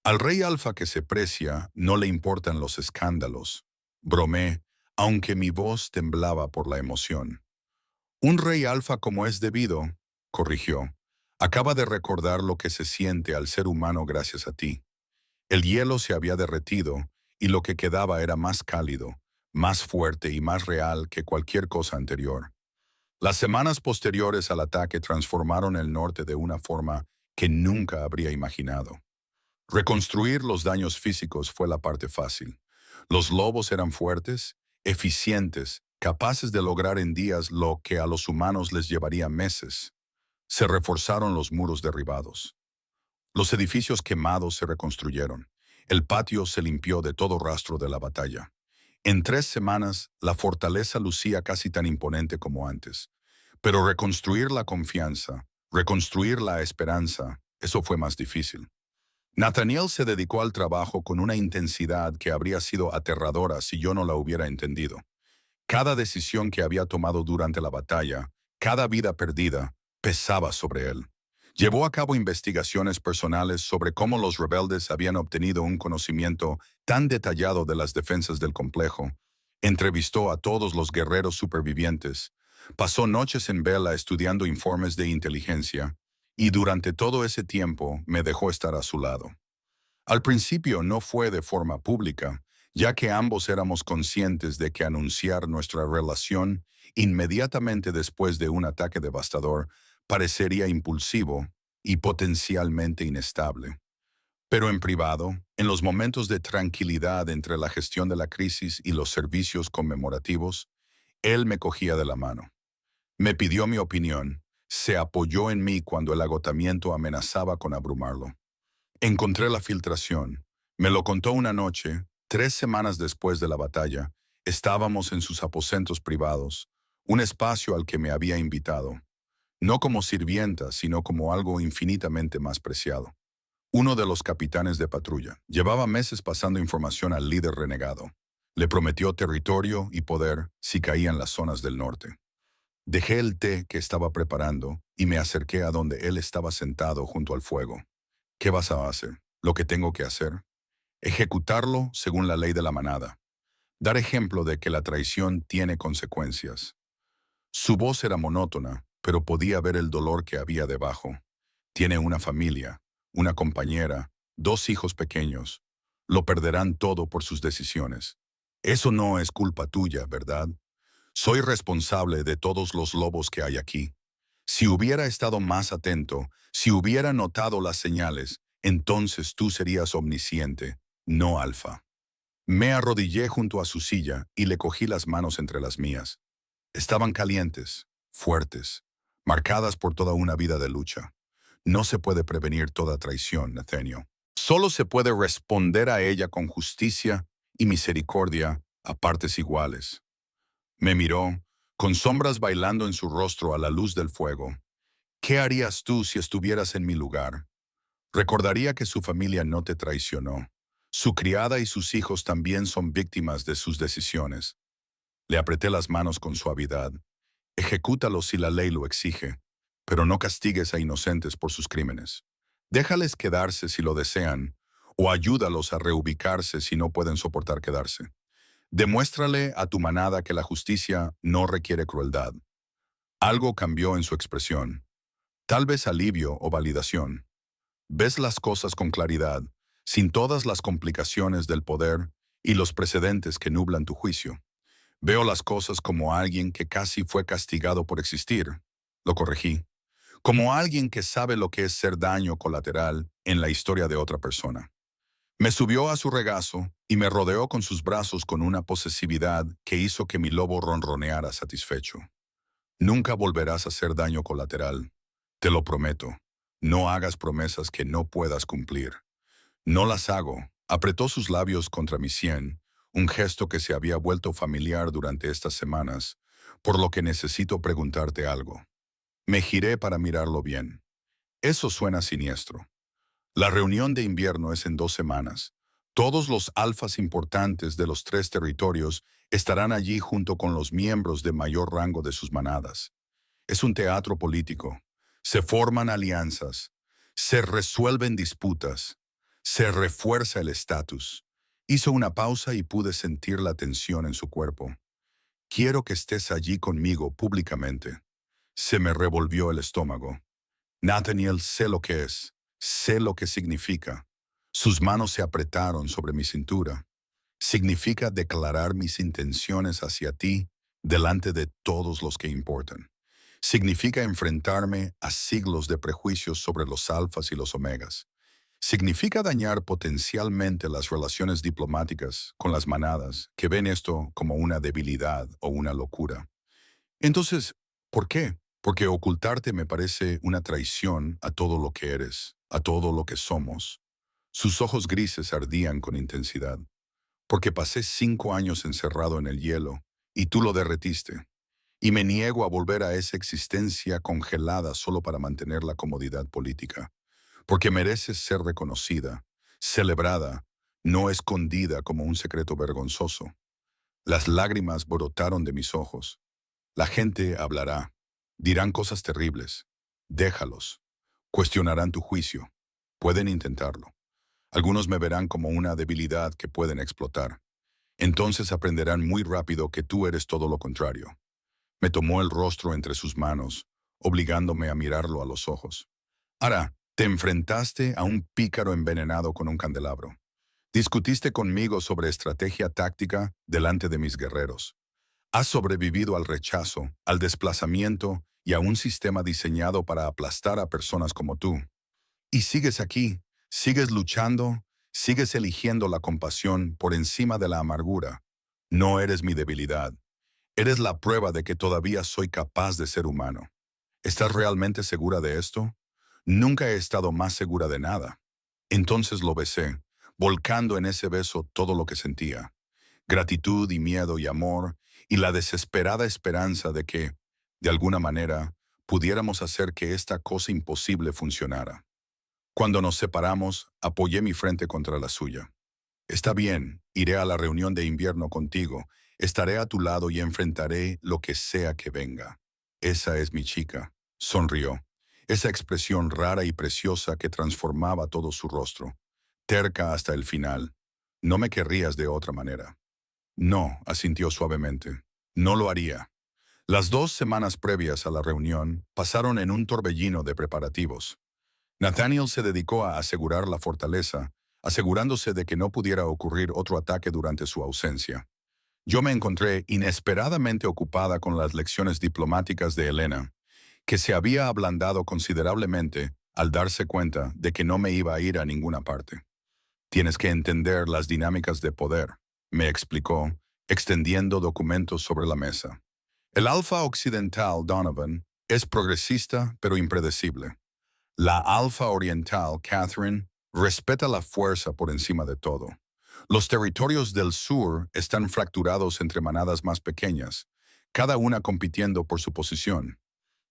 Al rey alfa que se precia no le importan los escándalos. Bromé, aunque mi voz temblaba por la emoción. Un rey alfa como es debido, corrigió, acaba de recordar lo que se siente al ser humano gracias a ti. El hielo se había derretido y lo que quedaba era más cálido, más fuerte y más real que cualquier cosa anterior. Las semanas posteriores al ataque transformaron el norte de una forma que nunca habría imaginado. Reconstruir los daños físicos fue la parte fácil. Los lobos eran fuertes, eficientes, capaces de lograr en días lo que a los humanos les llevaría meses. Se reforzaron los muros derribados. Los edificios quemados se reconstruyeron. El patio se limpió de todo rastro de la batalla. En 3 semanas, la fortaleza lucía casi tan imponente como antes. Pero reconstruir la confianza, reconstruir la esperanza, eso fue más difícil. Nathaniel se dedicó al trabajo con una intensidad que habría sido aterradora si yo no la hubiera entendido. Cada decisión que había tomado durante la batalla, cada vida perdida, pesaba sobre él. Llevó a cabo investigaciones personales sobre cómo los rebeldes habían obtenido un conocimiento tan detallado de las defensas del complejo. Entrevistó a todos los guerreros supervivientes. Pasó noches en vela estudiando informes de inteligencia. Y durante todo ese tiempo me dejó estar a su lado. Al principio no fue de forma pública, ya que ambos éramos conscientes de que anunciar nuestra relación inmediatamente después de un ataque devastador parecería impulsivo y potencialmente inestable. Pero en privado, en los momentos de tranquilidad entre la gestión de la crisis y los servicios conmemorativos, él me cogía de la mano. Me pidió mi opinión, se apoyó en mí cuando el agotamiento amenazaba con abrumarlo. Encontré la filtración. Me lo contó una noche, 3 semanas después de la batalla. Estábamos en sus aposentos privados, un espacio al que me había invitado. No como sirvienta, sino como algo infinitamente más preciado. Uno de los capitanes de patrulla llevaba meses pasando información al líder renegado. Le prometió territorio y poder si caía en las zonas del norte. Dejé el té que estaba preparando y me acerqué a donde él estaba sentado junto al fuego. ¿Qué vas a hacer? ¿Lo que tengo que hacer? Ejecutarlo según la ley de la manada. Dar ejemplo de que la traición tiene consecuencias. Su voz era monótona, pero podía ver el dolor que había debajo. Tiene una familia, una compañera, 2 hijos pequeños. Lo perderán todo por sus decisiones. Eso no es culpa tuya, ¿verdad? Soy responsable de todos los lobos que hay aquí. Si hubiera estado más atento, si hubiera notado las señales, entonces tú serías omnisciente, no Alfa. Me arrodillé junto a su silla y le cogí las manos entre las mías. Estaban calientes, fuertes, marcadas por toda una vida de lucha. No se puede prevenir toda traición, Nathaniel. Solo se puede responder a ella con justicia y misericordia a partes iguales. Me miró, con sombras bailando en su rostro a la luz del fuego. ¿Qué harías tú si estuvieras en mi lugar? Recordaría que su familia no te traicionó. Su criada y sus hijos también son víctimas de sus decisiones. Le apreté las manos con suavidad. Ejecútalo si la ley lo exige, pero no castigues a inocentes por sus crímenes. Déjales quedarse si lo desean, o ayúdalos a reubicarse si no pueden soportar quedarse. Demuéstrale a tu manada que la justicia no requiere crueldad. Algo cambió en su expresión, tal vez alivio o validación. Ves las cosas con claridad, sin todas las complicaciones del poder y los precedentes que nublan tu juicio. Veo las cosas como alguien que casi fue castigado por existir. Lo corregí. Como alguien que sabe lo que es ser daño colateral en la historia de otra persona. Me subió a su regazo y me rodeó con sus brazos con una posesividad que hizo que mi lobo ronroneara satisfecho. Nunca volverás a hacer daño colateral. Te lo prometo. No hagas promesas que no puedas cumplir. No las hago. Apretó sus labios contra mi sien, un gesto que se había vuelto familiar durante estas semanas, por lo que necesito preguntarte algo. Me giré para mirarlo bien. Eso suena siniestro. La reunión de invierno es en 2 semanas. Todos los alfas importantes de los 3 territorios estarán allí junto con los miembros de mayor rango de sus manadas. Es un teatro político. Se forman alianzas, se resuelven disputas, se refuerza el estatus. Hizo una pausa y pude sentir la tensión en su cuerpo. Quiero que estés allí conmigo públicamente. Se me revolvió el estómago. Nathaniel, sé lo que es, sé lo que significa. Sus manos se apretaron sobre mi cintura. Significa declarar mis intenciones hacia ti delante de todos los que importan. Significa enfrentarme a siglos de prejuicios sobre los alfas y los omegas. Significa dañar potencialmente las relaciones diplomáticas con las manadas que ven esto como una debilidad o una locura. Entonces, ¿por qué? Porque ocultarte me parece una traición a todo lo que eres, a todo lo que somos. Sus ojos grises ardían con intensidad. Porque pasé 5 años encerrado en el hielo y tú lo derretiste. Y me niego a volver a esa existencia congelada solo para mantener la comodidad política. Porque mereces ser reconocida, celebrada, no escondida como un secreto vergonzoso. Las lágrimas brotaron de mis ojos. La gente hablará, dirán cosas terribles. Déjalos. Cuestionarán tu juicio. Pueden intentarlo. Algunos me verán como una debilidad que pueden explotar. Entonces aprenderán muy rápido que tú eres todo lo contrario. Me tomó el rostro entre sus manos, obligándome a mirarlo a los ojos. Ahora, te enfrentaste a un pícaro envenenado con un candelabro. Discutiste conmigo sobre estrategia táctica delante de mis guerreros. Has sobrevivido al rechazo, al desplazamiento y a un sistema diseñado para aplastar a personas como tú. Y sigues aquí, sigues luchando, sigues eligiendo la compasión por encima de la amargura. No eres mi debilidad. Eres la prueba de que todavía soy capaz de ser humano. ¿Estás realmente segura de esto? Nunca he estado más segura de nada. Entonces lo besé, volcando en ese beso todo lo que sentía. Gratitud y miedo y amor, y la desesperada esperanza de que, de alguna manera, pudiéramos hacer que esta cosa imposible funcionara. Cuando nos separamos, apoyé mi frente contra la suya. Está bien, iré a la reunión de invierno contigo, estaré a tu lado y enfrentaré lo que sea que venga. Esa es mi chica, sonrió. Esa expresión rara y preciosa que transformaba todo su rostro, terca hasta el final. No me querrías de otra manera. No, asintió suavemente. No lo haría. Las 2 semanas previas a la reunión pasaron en un torbellino de preparativos. Nathaniel se dedicó a asegurar la fortaleza, asegurándose de que no pudiera ocurrir otro ataque durante su ausencia. Yo me encontré inesperadamente ocupada con las lecciones diplomáticas de Helena, que se había ablandado considerablemente al darse cuenta de que no me iba a ir a ninguna parte. Tienes que entender las dinámicas de poder, me explicó, extendiendo documentos sobre la mesa. El alfa occidental, Donovan, es progresista pero impredecible. La alfa oriental, Catherine, respeta la fuerza por encima de todo. Los territorios del sur están fracturados entre manadas más pequeñas, cada una compitiendo por su posición.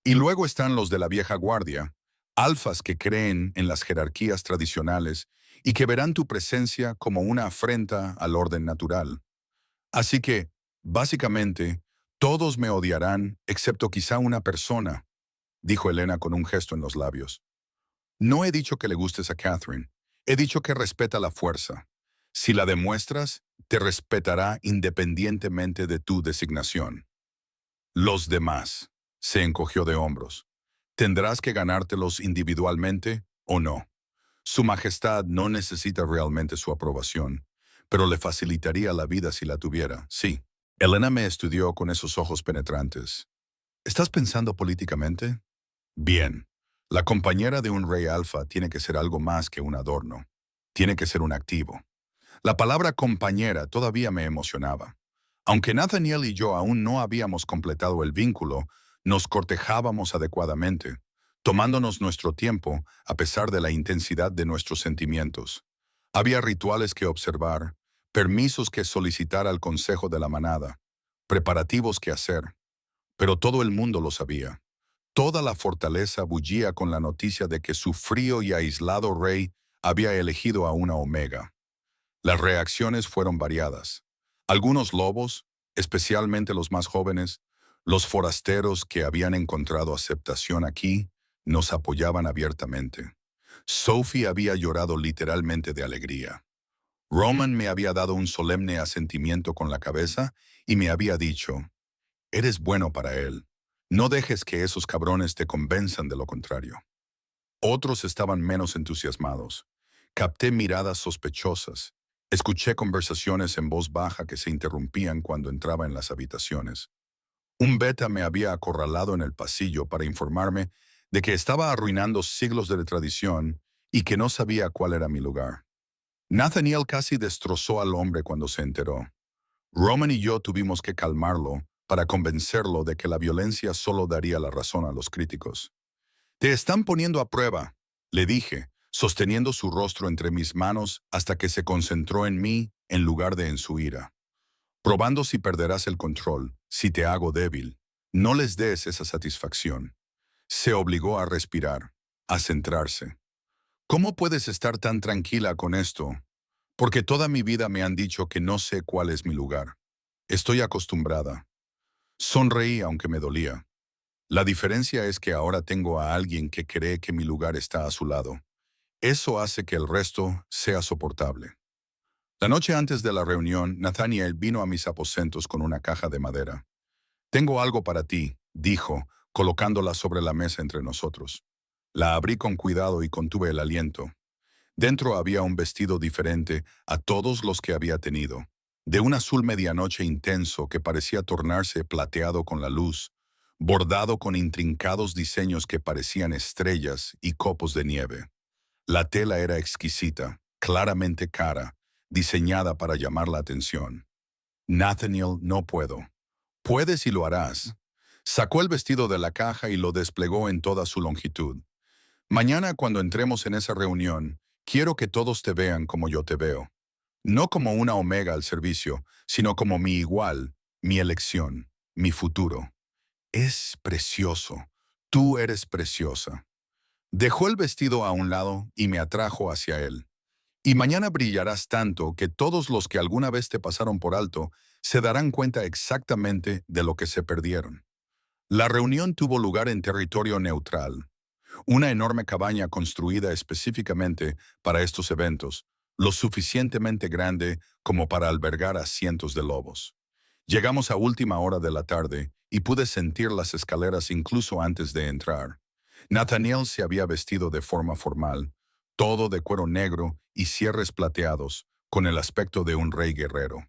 Y luego están los de la vieja guardia, alfas que creen en las jerarquías tradicionales y que verán tu presencia como una afrenta al orden natural. Así que, básicamente, todos me odiarán excepto quizá una persona, dijo Elena con un gesto en los labios. No he dicho que le gustes a Catherine, he dicho que respeta la fuerza. Si la demuestras, te respetará independientemente de tu designación. Los demás, se encogió de hombros. Tendrás que ganártelos individualmente o no. Su Majestad no necesita realmente su aprobación, pero le facilitaría la vida si la tuviera, sí. Elena me estudió con esos ojos penetrantes. ¿Estás pensando políticamente? Bien. La compañera de un rey alfa tiene que ser algo más que un adorno. Tiene que ser un activo. La palabra compañera todavía me emocionaba. Aunque Nathaniel y yo aún no habíamos completado el vínculo, nos cortejábamos adecuadamente, tomándonos nuestro tiempo a pesar de la intensidad de nuestros sentimientos. Había rituales que observar, permisos que solicitar al consejo de la manada, preparativos que hacer, pero todo el mundo lo sabía. Toda la fortaleza bullía con la noticia de que su frío y aislado rey había elegido a una omega. Las reacciones fueron variadas. Algunos lobos, especialmente los más jóvenes, los forasteros que habían encontrado aceptación aquí, nos apoyaban abiertamente. Sophie había llorado literalmente de alegría. Roman me había dado un solemne asentimiento con la cabeza y me había dicho, «Eres bueno para él. No dejes que esos cabrones te convenzan de lo contrario». Otros estaban menos entusiasmados. Capté miradas sospechosas. Escuché conversaciones en voz baja que se interrumpían cuando entraba en las habitaciones. Un beta me había acorralado en el pasillo para informarme de que estaba arruinando siglos de tradición y que no sabía cuál era mi lugar. Nathaniel casi destrozó al hombre cuando se enteró. Roman y yo tuvimos que calmarlo para convencerlo de que la violencia solo daría la razón a los críticos. «Te están poniendo a prueba», le dije, sosteniendo su rostro entre mis manos hasta que se concentró en mí en lugar de en su ira. «Probando si perderás el control, si te hago débil. No les des esa satisfacción». Se obligó a respirar, a centrarse. «¿Cómo puedes estar tan tranquila con esto? Porque toda mi vida me han dicho que no sé cuál es mi lugar. Estoy acostumbrada». Sonreí aunque me dolía. La diferencia es que ahora tengo a alguien que cree que mi lugar está a su lado. Eso hace que el resto sea soportable. La noche antes de la reunión, Nathaniel vino a mis aposentos con una caja de madera. «Tengo algo para ti», dijo, colocándola sobre la mesa entre nosotros. La abrí con cuidado y contuve el aliento. Dentro había un vestido diferente a todos los que había tenido, de un azul medianoche intenso que parecía tornarse plateado con la luz, bordado con intrincados diseños que parecían estrellas y copos de nieve. La tela era exquisita, claramente cara, diseñada para llamar la atención. «Nathaniel, no puedo». «Puedes y lo harás». Sacó el vestido de la caja y lo desplegó en toda su longitud. «Mañana, cuando entremos en esa reunión, quiero que todos te vean como yo te veo. No como una omega al servicio, sino como mi igual, mi elección, mi futuro». «Es precioso. Tú eres preciosa». Dejó el vestido a un lado y me atrajo hacia él. «Y mañana brillarás tanto que todos los que alguna vez te pasaron por alto se darán cuenta exactamente de lo que se perdieron». La reunión tuvo lugar en territorio neutral, una enorme cabaña construida específicamente para estos eventos, lo suficientemente grande como para albergar a cientos de lobos. Llegamos a última hora de la tarde y pude sentir las escaleras incluso antes de entrar. Nathaniel se había vestido de forma formal, todo de cuero negro y cierres plateados, con el aspecto de un rey guerrero.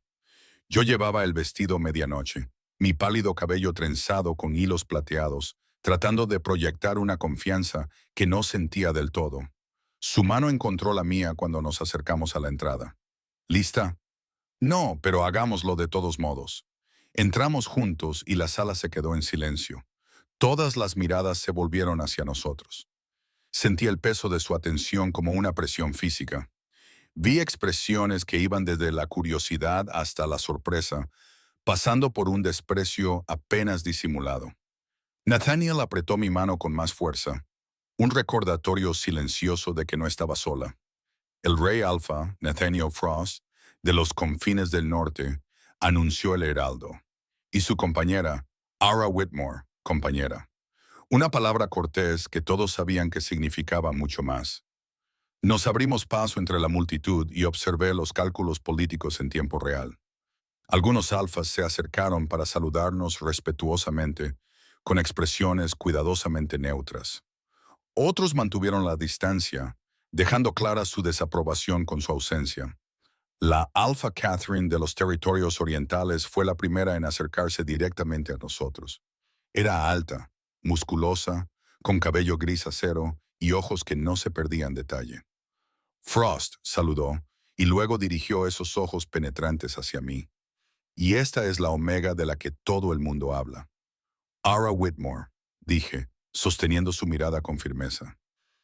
Yo llevaba el vestido medianoche, mi pálido cabello trenzado con hilos plateados, tratando de proyectar una confianza que no sentía del todo. Su mano encontró la mía cuando nos acercamos a la entrada. ¿Lista? No, pero hagámoslo de todos modos. Entramos juntos y la sala se quedó en silencio. Todas las miradas se volvieron hacia nosotros. Sentí el peso de su atención como una presión física. Vi expresiones que iban desde la curiosidad hasta la sorpresa, pasando por un desprecio apenas disimulado. Nathaniel apretó mi mano con más fuerza, un recordatorio silencioso de que no estaba sola. El rey Alpha, Nathaniel Frost, de los confines del norte, anunció el heraldo, y su compañera, Ara Whitmore, compañera. Una palabra cortés que todos sabían que significaba mucho más. Nos abrimos paso entre la multitud y observé los cálculos políticos en tiempo real. Algunos alfas se acercaron para saludarnos respetuosamente, con expresiones cuidadosamente neutras. Otros mantuvieron la distancia, dejando clara su desaprobación con su ausencia. La Alpha Catherine de los territorios orientales fue la primera en acercarse directamente a nosotros. Era alta, musculosa, con cabello gris acero y ojos que no se perdían detalle. Frost saludó y luego dirigió esos ojos penetrantes hacia mí. Y esta es la Omega de la que todo el mundo habla. Ara Whitmore, dije, sosteniendo su mirada con firmeza.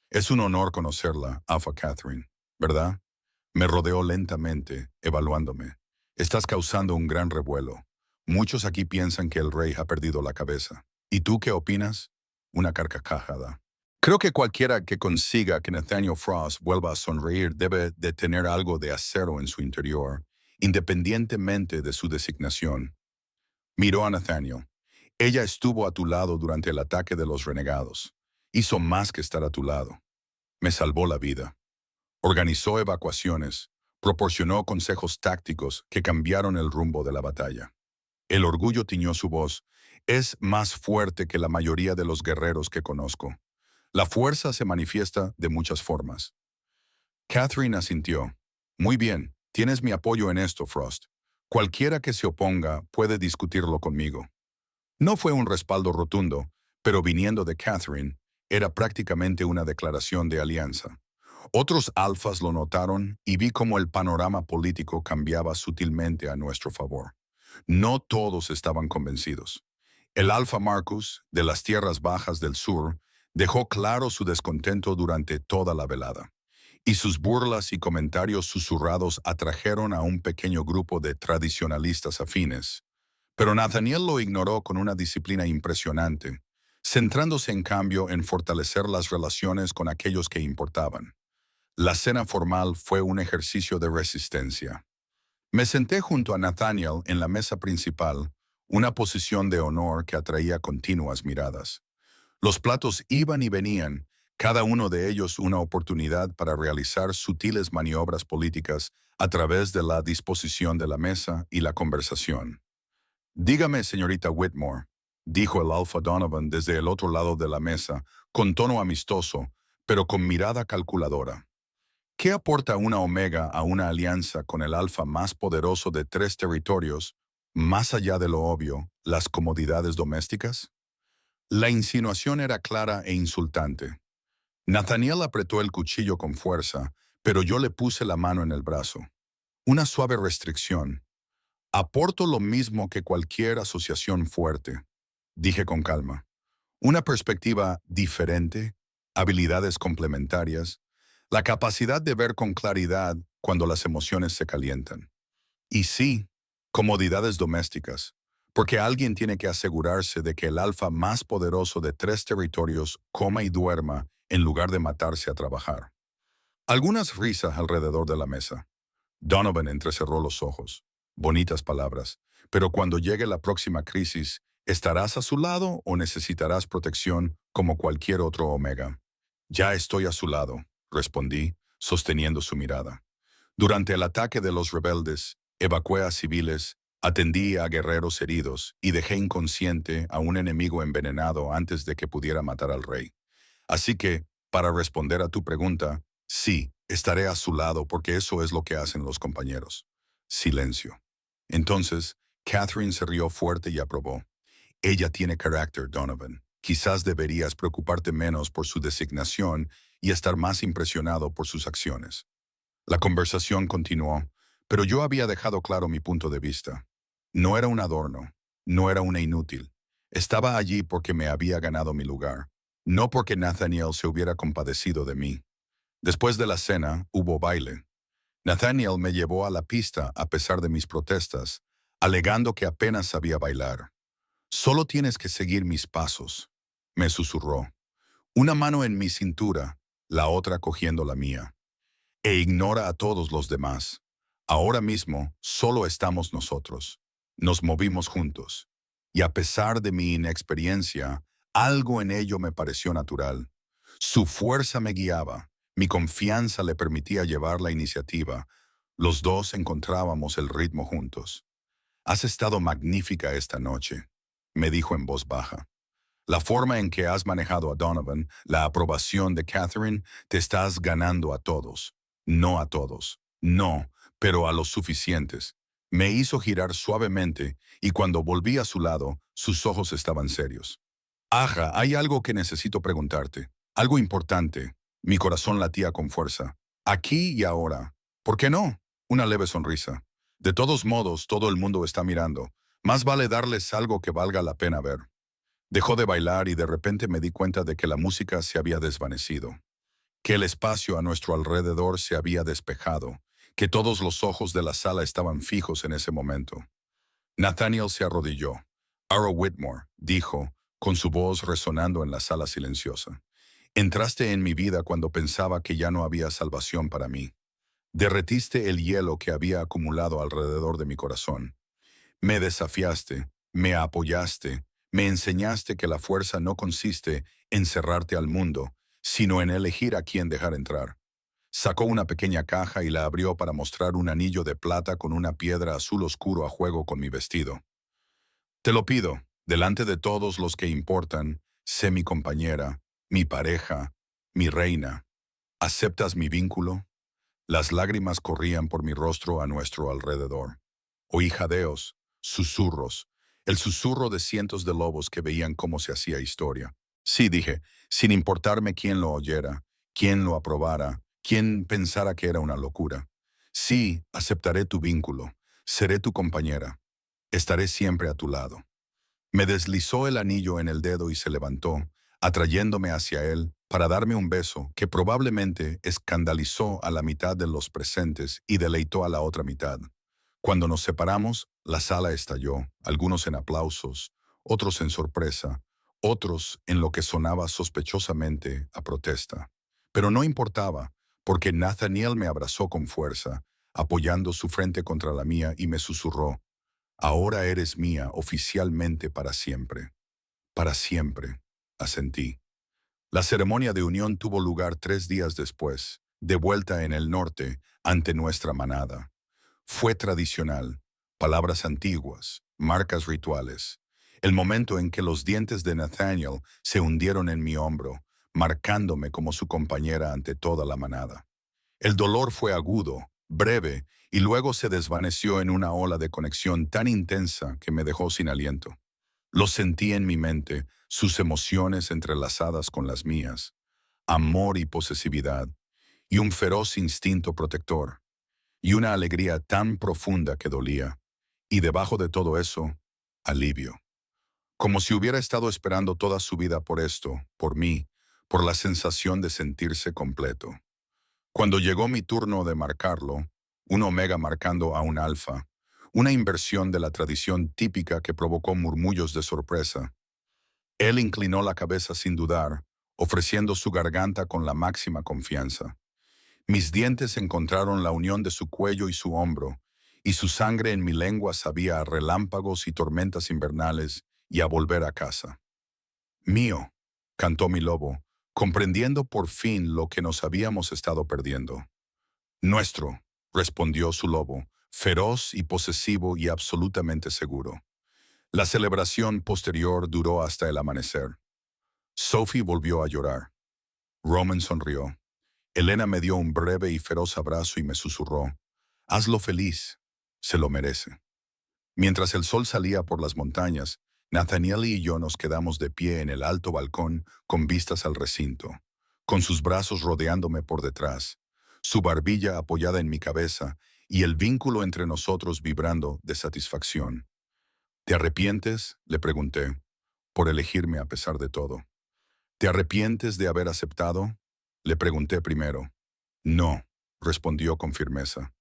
Es un honor conocerla, Alpha Catherine, ¿verdad? Me rodeó lentamente, evaluándome. Estás causando un gran revuelo. Muchos aquí piensan que el rey ha perdido la cabeza. ¿Y tú qué opinas? Una carcajada. Creo que cualquiera que consiga que Nathaniel Frost vuelva a sonreír debe de tener algo de acero en su interior, independientemente de su designación. Miró a Nathaniel. Ella estuvo a tu lado durante el ataque de los renegados. Hizo más que estar a tu lado. Me salvó la vida. Organizó evacuaciones, proporcionó consejos tácticos que cambiaron el rumbo de la batalla. El orgullo tiñó su voz. Es más fuerte que la mayoría de los guerreros que conozco. La fuerza se manifiesta de muchas formas. Catherine asintió. Muy bien, tienes mi apoyo en esto, Frost. Cualquiera que se oponga puede discutirlo conmigo. No fue un respaldo rotundo, pero viniendo de Catherine, era prácticamente una declaración de alianza. Otros alfas lo notaron y vi cómo el panorama político cambiaba sutilmente a nuestro favor. No todos estaban convencidos. El alfa Marcus, de las tierras bajas del sur, dejó claro su descontento durante toda la velada, y sus burlas y comentarios susurrados atrajeron a un pequeño grupo de tradicionalistas afines. Pero Nathaniel lo ignoró con una disciplina impresionante, centrándose en cambio en fortalecer las relaciones con aquellos que importaban. La cena formal fue un ejercicio de resistencia. Me senté junto a Nathaniel en la mesa principal, una posición de honor que atraía continuas miradas. Los platos iban y venían, cada uno de ellos una oportunidad para realizar sutiles maniobras políticas a través de la disposición de la mesa y la conversación. Dígame, señorita Whitmore, dijo el Alpha Donovan desde el otro lado de la mesa, con tono amistoso, pero con mirada calculadora. ¿Qué aporta una Omega a una alianza con el Alfa más poderoso de 3 territorios, más allá de lo obvio, las comodidades domésticas? La insinuación era clara e insultante. Nathaniel apretó el cuchillo con fuerza, pero yo le puse la mano en el brazo. Una suave restricción. Aporto lo mismo que cualquier asociación fuerte, dije con calma. Una perspectiva diferente, habilidades complementarias, la capacidad de ver con claridad cuando las emociones se calientan. Y sí, comodidades domésticas, porque alguien tiene que asegurarse de que el alfa más poderoso de 3 territorios coma y duerma en lugar de matarse a trabajar. Algunas risas alrededor de la mesa. Donovan entrecerró los ojos. Bonitas palabras. Pero cuando llegue la próxima crisis, ¿estarás a su lado o necesitarás protección como cualquier otro Omega? Ya estoy a su lado, respondí, sosteniendo su mirada. Durante el ataque de los rebeldes, evacué a civiles, atendí a guerreros heridos y dejé inconsciente a un enemigo envenenado antes de que pudiera matar al rey. Así que, para responder a tu pregunta, sí, estaré a su lado porque eso es lo que hacen los compañeros. Silencio. Entonces, Catherine se rió fuerte y aprobó. Ella tiene carácter, Donovan. Quizás deberías preocuparte menos por su designación y estar más impresionado por sus acciones. La conversación continuó, pero yo había dejado claro mi punto de vista. No era un adorno, no era una inútil. Estaba allí porque me había ganado mi lugar, no porque Nathaniel se hubiera compadecido de mí. Después de la cena, hubo baile. Nathaniel me llevó a la pista a pesar de mis protestas, alegando que apenas sabía bailar. Solo tienes que seguir mis pasos, me susurró. Una mano en mi cintura, la otra cogiendo la mía. E ignora a todos los demás. Ahora mismo solo estamos nosotros. Nos movimos juntos. Y a pesar de mi inexperiencia, algo en ello me pareció natural. Su fuerza me guiaba, mi confianza le permitía llevar la iniciativa. Los dos encontrábamos el ritmo juntos. Has estado magnífica esta noche, me dijo en voz baja. La forma en que has manejado a Donovan, la aprobación de Catherine, te estás ganando a todos. No a todos. No, pero a los suficientes. Me hizo girar suavemente y cuando volví a su lado, sus ojos estaban serios. Aja, hay algo que necesito preguntarte. Algo importante. Mi corazón latía con fuerza. Aquí y ahora. ¿Por qué no? Una leve sonrisa. De todos modos, todo el mundo está mirando. Más vale darles algo que valga la pena ver. Dejó de bailar y de repente me di cuenta de que la música se había desvanecido, que el espacio a nuestro alrededor se había despejado, que todos los ojos de la sala estaban fijos en ese momento. Nathaniel se arrodilló. Arrow Whitmore, dijo, con su voz resonando en la sala silenciosa. Entraste en mi vida cuando pensaba que ya no había salvación para mí. Derretiste el hielo que había acumulado alrededor de mi corazón. Me desafiaste, me apoyaste, me enseñaste que la fuerza no consiste en cerrarte al mundo, sino en elegir a quién dejar entrar. Sacó una pequeña caja y la abrió para mostrar un anillo de plata con una piedra azul oscuro a juego con mi vestido. Te lo pido, delante de todos los que importan, sé mi compañera, mi pareja, mi reina. ¿Aceptas mi vínculo? Las lágrimas corrían por mi rostro a nuestro alrededor. Oí jadeos, susurros, el susurro de cientos de lobos que veían cómo se hacía historia. Sí, dije, sin importarme quién lo oyera, quién lo aprobara, quién pensara que era una locura. Sí, aceptaré tu vínculo, seré tu compañera, estaré siempre a tu lado. Me deslizó el anillo en el dedo y se levantó, atrayéndome hacia él para darme un beso que probablemente escandalizó a la mitad de los presentes y deleitó a la otra mitad. Cuando nos separamos, la sala estalló, algunos en aplausos, otros en sorpresa, otros en lo que sonaba sospechosamente a protesta. Pero no importaba, porque Nathaniel me abrazó con fuerza, apoyando su frente contra la mía y me susurró, ahora eres mía oficialmente para siempre. Para siempre, asentí. La ceremonia de unión tuvo lugar 3 días después, de vuelta en el norte, ante nuestra manada. Fue tradicional, palabras antiguas, marcas rituales. El momento en que los dientes de Nathaniel se hundieron en mi hombro, marcándome como su compañera ante toda la manada. El dolor fue agudo, breve, y luego se desvaneció en una ola de conexión tan intensa que me dejó sin aliento. Lo sentí en mi mente, sus emociones entrelazadas con las mías, amor y posesividad, y un feroz instinto protector, y una alegría tan profunda que dolía, y debajo de todo eso, alivio. Como si hubiera estado esperando toda su vida por esto, por mí, por la sensación de sentirse completo. Cuando llegó mi turno de marcarlo, un omega marcando a un alfa, una inversión de la tradición típica que provocó murmullos de sorpresa, él inclinó la cabeza sin dudar, ofreciendo su garganta con la máxima confianza. Mis dientes encontraron la unión de su cuello y su hombro, y su sangre en mi lengua sabía a relámpagos y tormentas invernales y a volver a casa. Mío, cantó mi lobo, comprendiendo por fin lo que nos habíamos estado perdiendo. Nuestro, respondió su lobo, feroz y posesivo y absolutamente seguro. La celebración posterior duró hasta el amanecer. Sophie volvió a llorar. Roman sonrió. Elena me dio un breve y feroz abrazo y me susurró, hazlo feliz, se lo merece. Mientras el sol salía por las montañas, Nathaniel y yo nos quedamos de pie en el alto balcón con vistas al recinto, con sus brazos rodeándome por detrás, su barbilla apoyada en mi cabeza y el vínculo entre nosotros vibrando de satisfacción. ¿Te arrepientes?, le pregunté, por elegirme a pesar de todo. ¿Te arrepientes de haber aceptado?, le pregunté primero. No, respondió con firmeza.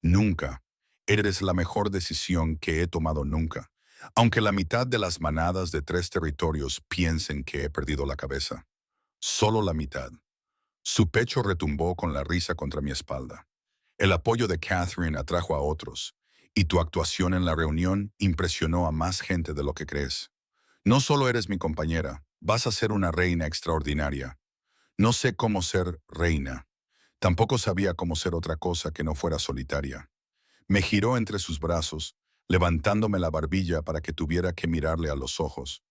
Nunca. Eres la mejor decisión que he tomado nunca, aunque la mitad de las manadas de 3 territorios piensen que he perdido la cabeza. Solo la mitad. Su pecho retumbó con la risa contra mi espalda. El apoyo de Catherine atrajo a otros, y tu actuación en la reunión impresionó a más gente de lo que crees. No solo eres mi compañera, vas a ser una reina extraordinaria. No sé cómo ser reina. Tampoco sabía cómo ser otra cosa que no fuera solitaria. Me giró entre sus brazos, levantándome la barbilla para que tuviera que mirarle a los ojos.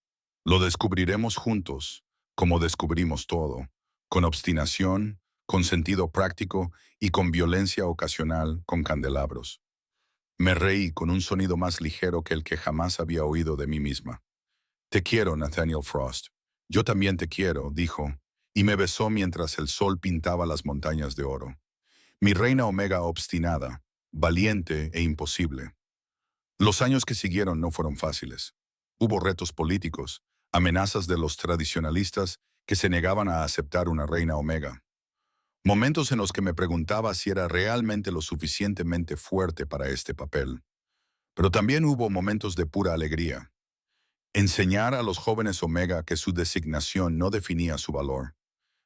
Lo descubriremos juntos, como descubrimos todo, con obstinación, con sentido práctico y con violencia ocasional con candelabros. Me reí con un sonido más ligero que el que jamás había oído de mí misma. Te quiero, Nathaniel Frost. Yo también te quiero, dijo, y me besó mientras el sol pintaba las montañas de oro. Mi reina Omega obstinada, valiente e imposible. Los años que siguieron no fueron fáciles. Hubo retos políticos, amenazas de los tradicionalistas que se negaban a aceptar una reina Omega. Momentos en los que me preguntaba si era realmente lo suficientemente fuerte para este papel. Pero también hubo momentos de pura alegría. Enseñar a los jóvenes Omega que su designación no definía su valor.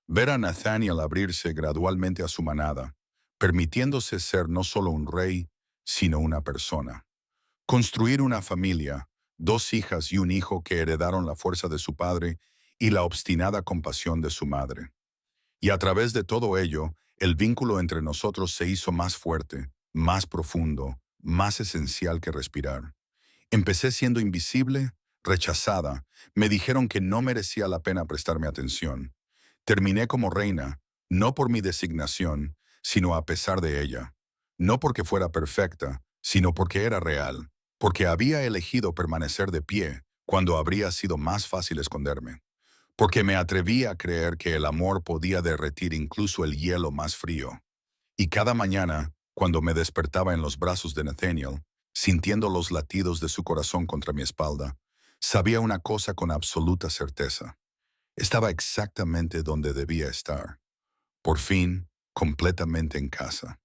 Ver a Nathaniel abrirse gradualmente a su manada, permitiéndose ser no solo un rey, sino una persona. Construir una familia, 2 hijas y un hijo que heredaron la fuerza de su padre y la obstinada compasión de su madre. Y a través de todo ello, el vínculo entre nosotros se hizo más fuerte, más profundo, más esencial que respirar. Empecé siendo invisible, rechazada, me dijeron que no merecía la pena prestarme atención. Terminé como reina, no por mi designación, sino a pesar de ella. No porque fuera perfecta, sino porque era real, porque había elegido permanecer de pie cuando habría sido más fácil esconderme. Porque me atreví a creer que el amor podía derretir incluso el hielo más frío. Y cada mañana, cuando me despertaba en los brazos de Nathaniel, sintiendo los latidos de su corazón contra mi espalda, sabía una cosa con absoluta certeza. Estaba exactamente donde debía estar. Por fin, completamente en casa.